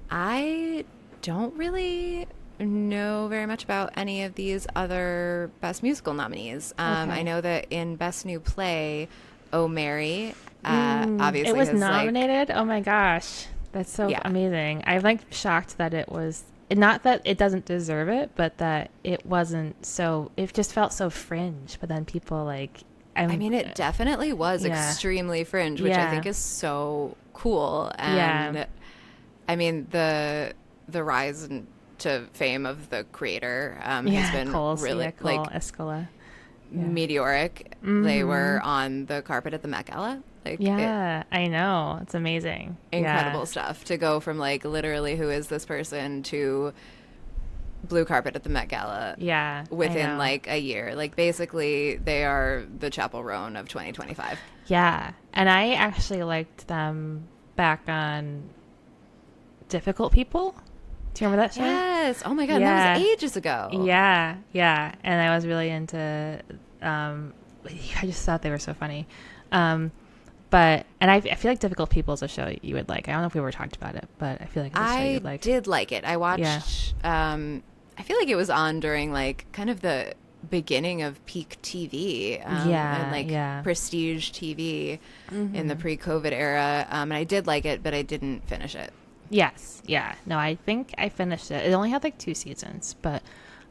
I don't really know very much about any of these other Best Musical nominees. I know that in Best New Play, Oh Mary, obviously it was has, like, nominated. Oh my gosh, that's so Yeah. amazing. I'm like shocked that it was not that it doesn't deserve it, but that it wasn't so, it just felt so fringe. But then people like, I mean, it definitely was extremely fringe, which I think is so cool. And I mean, the rise to fame of the creator has been really like Escola. meteoric. They were on the carpet at the Met Gala. Like, I know. It's amazing. Incredible stuff to go from like literally who is this person to blue carpet at the Met Gala within like a year. Like basically they are the Chappell Roan of 2025. Yeah. And I actually liked them back on Difficult People. Do you remember that show? Yes. Oh my God. That was ages ago. Yeah. Yeah. And I was really into, I just thought they were so funny. But I feel like Difficult People is a show you would like. I don't know if we ever talked about it, but I feel like it's a show you'd like. I did like it. I watched, I feel like it was on during like kind of the beginning of peak TV and like prestige TV in the pre-COVID era. And I did like it, but I didn't finish it. Yes. Yeah. No, I think I finished it. It only had like 2 seasons, but,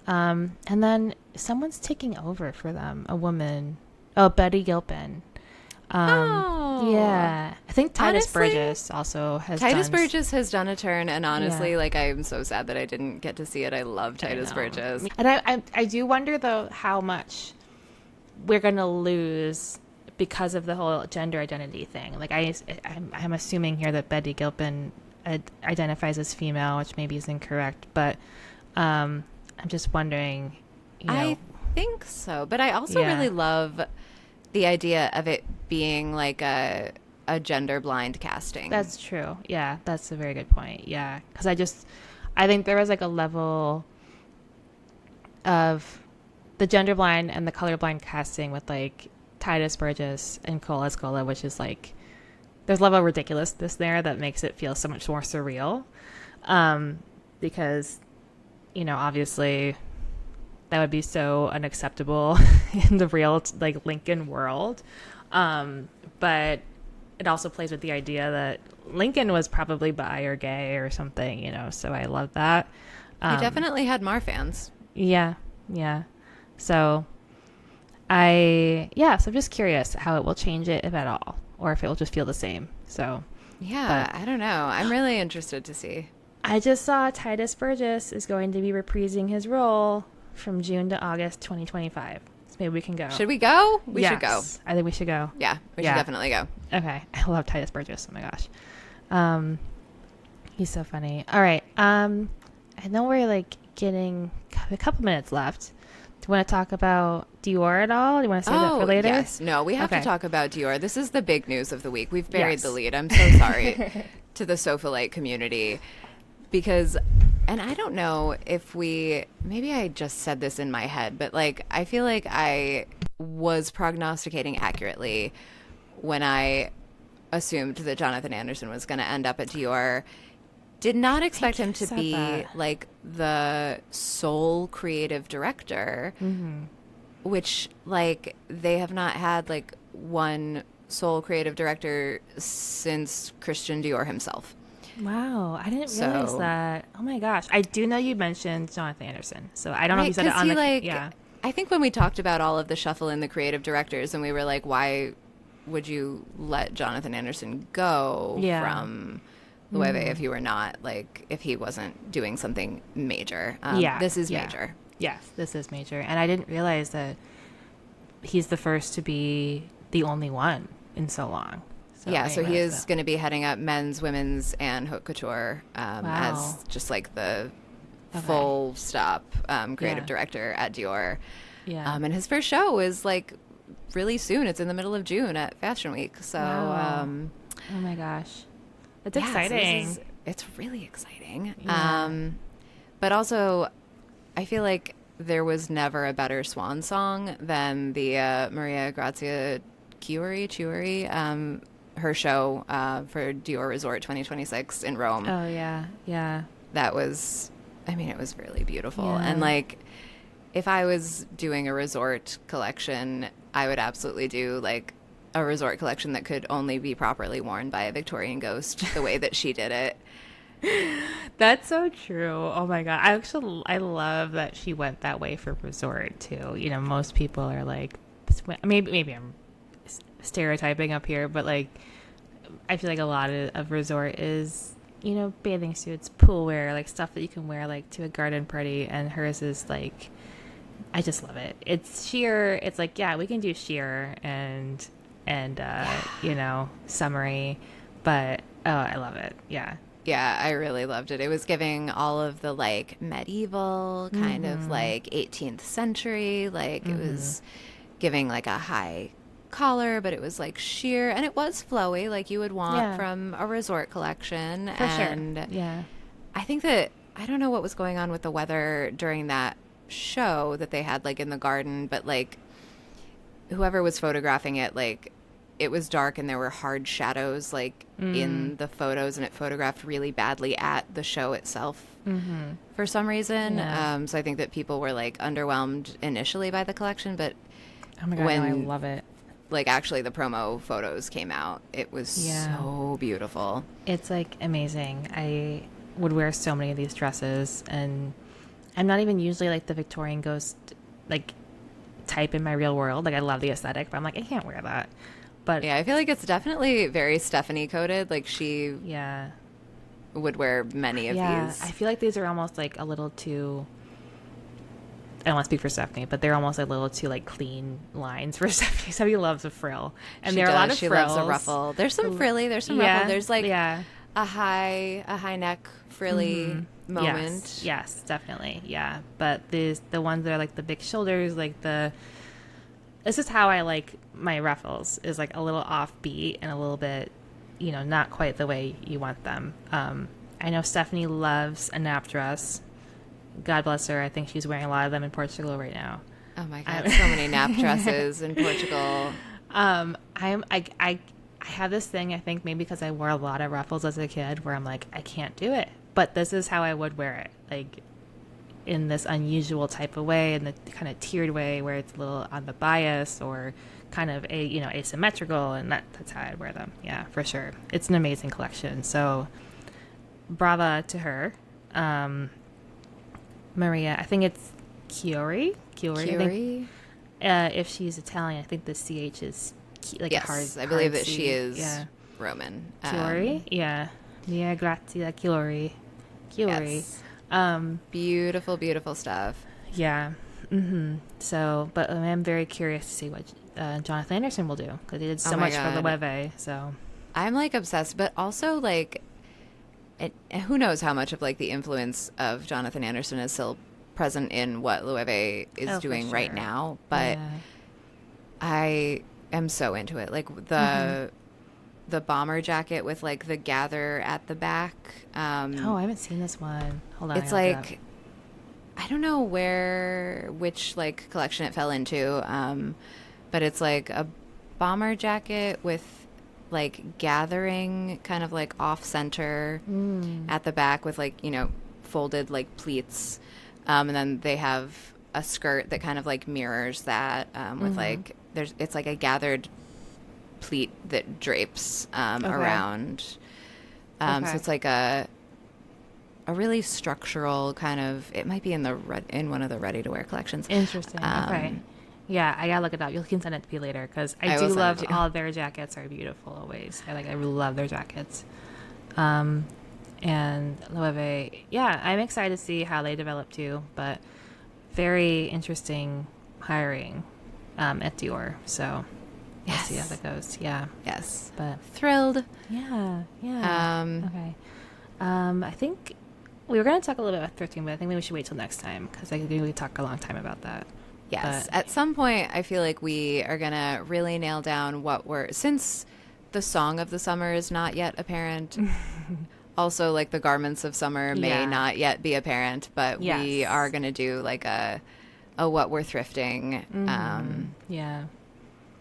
and then someone's taking over for them, a woman. Oh, Betty Gilpin. Yeah. I think Titus Burgess also has Burgess has done a turn, and honestly, like, I am so sad that I didn't get to see it. I love Titus Burgess. And I do wonder, though, how much we're going to lose because of the whole gender identity thing. Like, I'm assuming here that Betty Gilpin identifies as female, which maybe is incorrect, but I'm just wondering, I think so, but I also really love the idea of it being like a gender blind casting. That's true. Yeah, that's a very good point. Yeah, because I think there was like a level of the gender blind and the color blind casting with like Titus Burgess and Cole Escola, which is like there's a level of ridiculousness there that makes it feel so much more surreal, because obviously that would be so unacceptable in the real like Lincoln world. But it also plays with the idea that Lincoln was probably bi or gay or something, so I love that. He definitely had Mar fans. Yeah. Yeah. So I'm just curious how it will change it, if at all, or if it will just feel the same. So I don't know. I'm really interested to see. I just saw Titus Burgess is going to be reprising his role from June to August 2025. So maybe we can go. Should we go? We should go. I think we should go. Yeah, we should definitely go. Okay. I love Titus Burgess. Oh my gosh. He's so funny. All right. I know we're like getting a couple minutes left. Do you want to talk about Dior at all? Do you want to save that for later? Yes. No, we have to talk about Dior. This is the big news of the week. We've buried the lead. I'm so sorry to the Sofalite community. Because, and I don't know if maybe I just said this in my head, but like, I feel like I was prognosticating accurately when I assumed that Johnathan Anderson was going to end up at Dior. Did not expect him to be like the sole creative director, which like they have not had like one sole creative director since Christian Dior himself. Wow, I didn't realize that. Oh my gosh, I do know you mentioned Johnathan Anderson, so I don't know if you said it on the I think when we talked about all of the shuffle in the creative directors, and we were like, why would you let Johnathan Anderson go from the Wave if you were not like if he wasn't doing something major? This is major. Yes, this is major, and I didn't realize that he's the first to be the only one in so long. So he is going to be heading up men's, women's, and haute couture as just like the full stop creative director at Dior. Yeah. And his first show is like really soon. It's in the middle of June at Fashion Week. So, oh my gosh, that's exciting. It's really exciting. Yeah. But also, I feel like there was never a better swan song than the Maria Grazia Chiuri. Her show for Dior Resort 2026 in Rome. Oh, yeah. Yeah. That was, it was really beautiful. Yeah. And like, if I was doing a resort collection, I would absolutely do like a resort collection that could only be properly worn by a Victorian ghost the way that she did it. That's so true. Oh my God. I love that she went that way for resort too. You know, most people are like, maybe I'm stereotyping up here, but like, I feel like a lot of resort is, you know, bathing suits, pool wear, like stuff that you can wear like to a garden party. And hers is like, I just love it. It's sheer. It's like, yeah, we can do sheer and you know, summery, but oh, I love it. Yeah. Yeah, I really loved it. It was giving all of the like medieval kind of like 18th century, like it was giving like a high collar, but it was like sheer and it was flowy like you would want Yeah. from a resort collection. For sure. And Yeah. I think that I don't know what was going on with the weather during that show that they had like in the garden, but like whoever was photographing it, like it was dark and there were hard shadows like in the photos, and it photographed really badly at the show itself for some reason. Yeah. So I think that people were like underwhelmed initially by the collection, but Oh my God, when no, I love it. like actually the promo photos came out, it was Yeah. so beautiful. It's like amazing. I would wear so many of these dresses, and I'm not even usually like the Victorian ghost like type in my real world. Like I love the aesthetic, but I'm like, I can't wear that. But Yeah, I feel like it's definitely very Stephanie coded. Like she yeah. would wear many of Yeah. these. I feel like these are almost like a little too, I don't want to speak for Stephanie, but they're almost like a little too like clean lines for Stephanie. Stephanie loves a frill. And She there are a lot does. of She frills. loves a ruffle. There's some frilly. There's some ruffle. There's like yeah. a high neck frilly moment. Yes, definitely. Yeah. But the ones that are like the big shoulders, like this is how I like my ruffles, is like a little offbeat and a little bit, you know, not quite the way you want them. I know Stephanie loves a nap dress. God bless her. I think she's wearing a lot of them in Portugal right now. Oh my God, so many nap dresses in Portugal. I have this thing, I think maybe because I wore a lot of ruffles as a kid, where I'm like, I can't do it. But this is how I would wear it. Like in this unusual type of way, in the kind of tiered way where it's a little on the bias or kind of asymmetrical, and that's how I'd wear them. Yeah, for sure. It's an amazing collection. So brava to her. Maria, I think it's Chiori. I think, if she's Italian, I think the CH is like a hard. I believe hard that C. she is Yeah. Roman. Chiori, yeah. Mia grazia Chiori. Yes. Beautiful, beautiful stuff. Yeah. So, but I'm very curious to see what Johnathan Anderson will do, because he did so my much for God. Loewe. So, I'm like obsessed, but also like, who knows how much of like the influence of Johnathan Anderson is still present in what Loewe is for doing right sure. now. But yeah. I am so into it. Like the bomber jacket with like the gather at the back. Oh, I haven't seen this one. Hold on. It's I gotta look it like, I don't know which like collection it fell into, but it's like a bomber jacket with like gathering kind of like off center at the back with like, you know, folded like pleats, and then they have a skirt that kind of like mirrors that, with like it's like a gathered pleat that drapes around. So it's like a really structural kind of. It might be in in one of the ready to wear collections. Interesting. Okay. Yeah, I gotta look it up. You can send it to me later, because I do will send it love to you. all their jackets are beautiful always. I really love their jackets. And Loewe, yeah, I'm excited to see how they develop too. But very interesting hiring at Dior. So we'll see how that goes. Yeah, Yes. but Thrilled. yeah. Okay. I think we were going to talk a little bit about thrifting, but I think maybe we should wait till next time, because I think we could talk a long time about that. Yes. But At some point, I feel like we are going to really nail down since the song of the summer is not yet apparent. Also, like the garments of summer may Yeah. not yet be apparent, but we Yes. are going to do like a what we're thrifting, Yeah.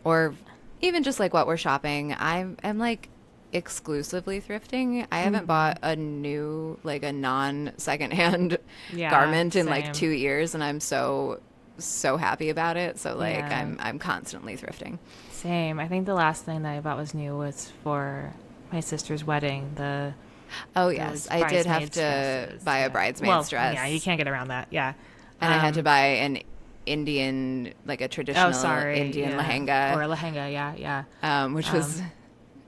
or even just like what we're shopping. I'm like exclusively thrifting. I haven't bought a new, like a non-secondhand Yeah, garment in same. like 2 years, and I'm so happy about it. So like Yeah. I'm constantly thrifting. Same. I think the last thing that I bought was new was for my sister's wedding. Oh, yes. Those I did have bridesmaids to dresses. buy a Yeah. bridesmaid's dress. Yeah, you can't get around that. Yeah. And I had to Um, buy an Indian, like a oh, traditional sorry. Indian Yeah. Or lehenga, a lehenga. Yeah. Yeah. which was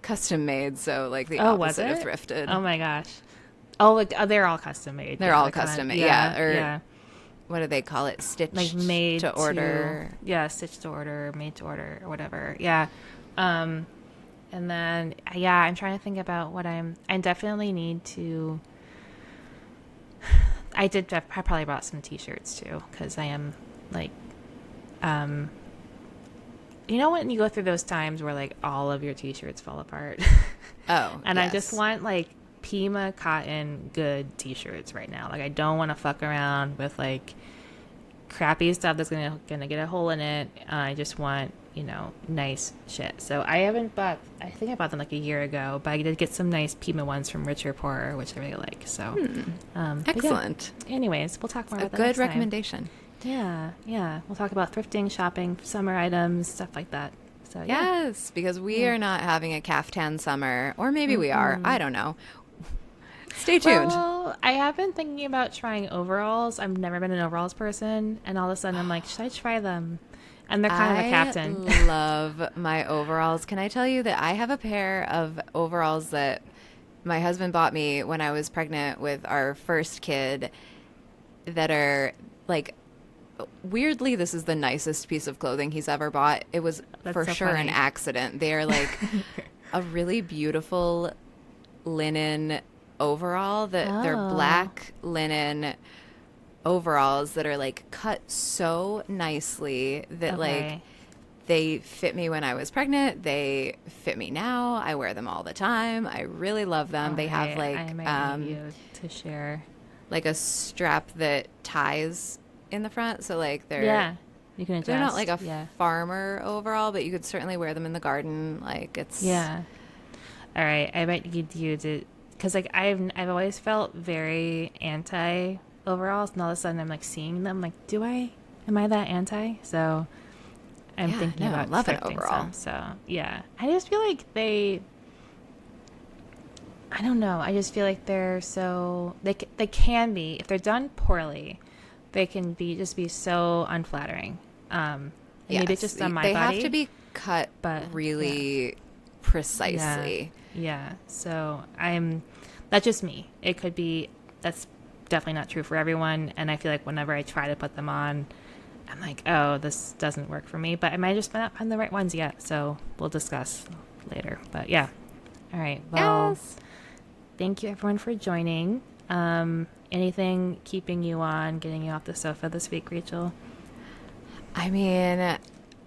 custom made. So, like, the Oh, was opposite of it? thrifted. Oh my gosh. Oh, like they're all custom made. They're Yeah, all they're kind custom of made. Yeah. Or yeah. what do they call it? Like Stitched made to order. yeah, stitched to order, made to order, or whatever. Yeah. Um, and then yeah, I'm trying to think about what I definitely need to. I probably bought some t-shirts too because I am like, um, you know when you go through those times where like all of your t-shirts fall apart. Oh, And yes. I just want like Pima cotton good t-shirts right now. Like I don't want to fuck around with like crappy stuff that's gonna get a hole in it. I just want, nice shit. So I haven't bought. I think I bought them like a year ago, but I did get some nice Pima ones from Richer Poorer, which I really like. So but yeah. Excellent. Anyways, we'll talk more A about that good next time. recommendation. Yeah. We'll talk about thrifting, shopping, summer items, stuff like that. So yeah. Yes, because we are not having a caftan summer, or maybe we are. I don't know. Stay tuned. Well, I have been thinking about trying overalls. I've never been an overalls person, and all of a sudden I'm like, should I try them? And they're kind of a captain. I love my overalls. Can I tell you that I have a pair of overalls that my husband bought me when I was pregnant with our first kid that are like, weirdly, this is the nicest piece of clothing he's ever bought. It was That's for so sure funny. an accident. They are like a really beautiful linen overall that they're Oh. black linen overalls that are like cut so nicely that like Okay. they fit me when I was pregnant. They fit me now. I wear them all the time. I really love them. They have Okay, like I might need you to share. like a strap that ties in the front, so like Yeah, you can adjust. they're not like a yeah. farmer overall, but you could certainly wear them in the garden. Like it's Yeah. All right, I might need you to, because like I've always felt very anti overalls, and all of a sudden I'm like seeing them. Like, am I that anti? So I'm Yeah, thinking no, about love an thrifting overall. some. So yeah, I just feel like I don't know. I just feel like they're so they can be, if they're done poorly, they can be so unflattering. And maybe it's just on my they body. have to be cut but, really precisely. Yeah. So that's just me. It could be, that's definitely not true for everyone. And I feel like whenever I try to put them on, I'm like, oh, this doesn't work for me. But I might just not find the right ones yet. So we'll discuss later. But yeah. All right. Well, Yes. thank you everyone for joining. Anything keeping you on, getting you off the sofa this week, Rachel? I mean,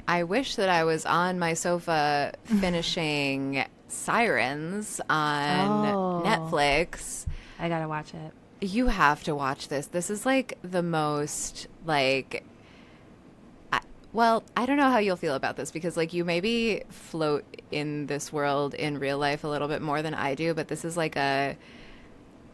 I wish that I was on my sofa finishing Sirens on Oh. Netflix. I gotta watch it. You have to watch this. This is like the most like I don't know how you'll feel about this because like you maybe float in this world in real life a little bit more than I do, but this is like a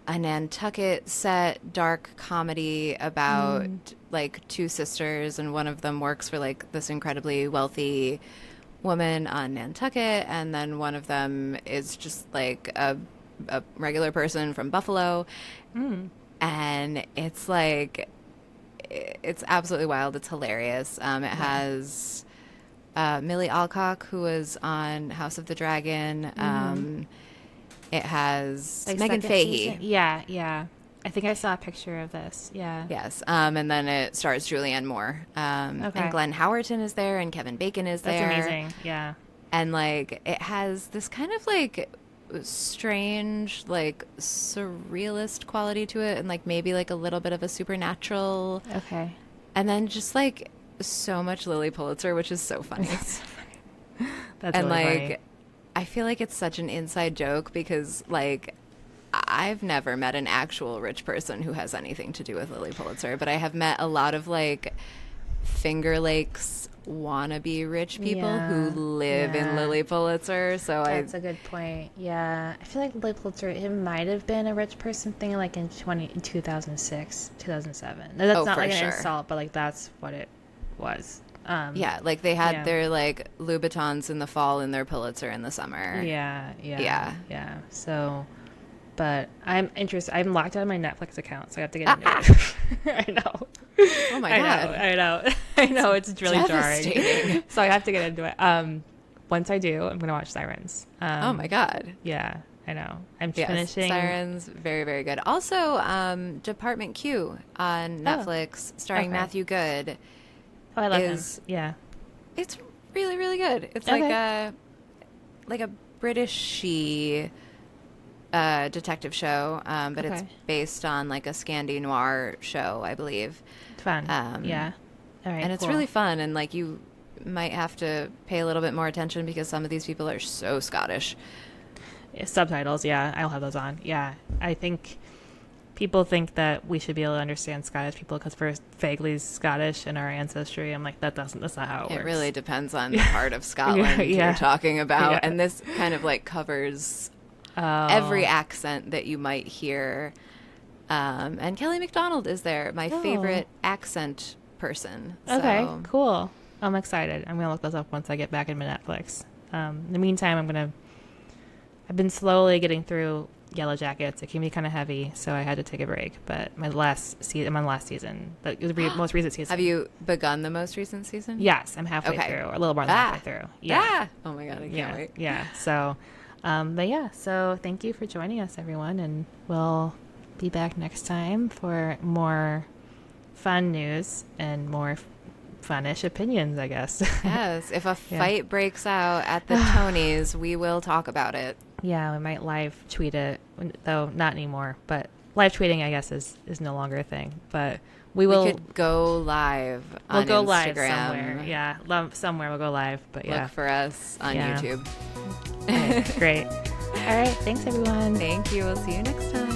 Nantucket set dark comedy about like two sisters, and one of them works for like this incredibly wealthy woman on Nantucket, and then one of them is just like a regular person from Buffalo. And it's like it's absolutely wild. It's hilarious. It has Millie Alcock, who was on House of the Dragon. It has Like Megan second Fahey. season? Yeah. I think I saw a picture of this. Yeah. Yes. And then it stars Julianne Moore. Okay. And Glenn Howerton is there, and Kevin Bacon is That's there. amazing. Yeah. And like it has this kind of like strange, like surrealist quality to it, and like maybe like a little bit of a supernatural. Okay. And then just like so much Lily Pulitzer, which is so funny. That's And really like funny. I feel like it's such an inside joke because like I've never met an actual rich person who has anything to do with Lily Pulitzer, but I have met a lot of like Finger Lakes wannabe rich people who live in yeah. Lily Pulitzer. So That's a good point. Yeah. I feel like Lily Pulitzer, it might have been a rich person thing like in 2006, 2007. That's Oh, not for like an sure. insult, but like that's what it was. yeah, like they had Yeah. their like Louboutins in the fall and their Pulitzer in the summer. Yeah. Yeah. So, But I'm interested. I'm locked out of my Netflix account, so I have to get into it. I know. Oh my God. I know. I know. It's really jarring. Devastating. So I have to get into it. Once I do, I'm going to watch Sirens. Oh my God. Yeah, I know. I'm Yes, finishing. Sirens, very, very good. Also, Department Q on Netflix, starring okay. Matthew Good. Oh, I love him. Yeah. It's really, really good. It's Okay. like a British-y detective show, but it's based on like a Scandi noir show, I believe. Fun. Yeah. All right. And it's really fun, and like you might have to pay a little bit more attention because some of these people are so Scottish. Subtitles, yeah, I'll have those on. Yeah, I think people think that we should be able to understand Scottish people because we're vaguely Scottish in our ancestry. I'm like, that's not how it works. It really depends on the part of Scotland you're talking about. Yeah. And this kind of like covers every accent that you might hear. And Kelly MacDonald is there, my favorite accent person. Okay, So. cool. I'm excited. I'm going to look those up once I get back into Netflix. In the meantime, I've been slowly getting through Yellow Jackets. It can be kind of heavy, so I had to take a break. But I'm on the last season, the most recent season. Have you begun the most recent season? Yes, I'm halfway through, or a little more than halfway through. Yeah. Oh my God, I can't wait. Yeah. So, but yeah. So thank you for joining us, everyone, and we'll be back next time for more fun news and more funnish opinions, I guess. Yes, if a fight breaks out at the Tonys, we will talk about it. Yeah, we might live tweet it, though not anymore. But live tweeting, I guess, is no longer a thing. But we could go live on go Instagram. Live somewhere. Yeah, somewhere we'll go live. But yeah, look for us on YouTube. Okay, great. All right, thanks everyone. Thank you. We'll see you next time.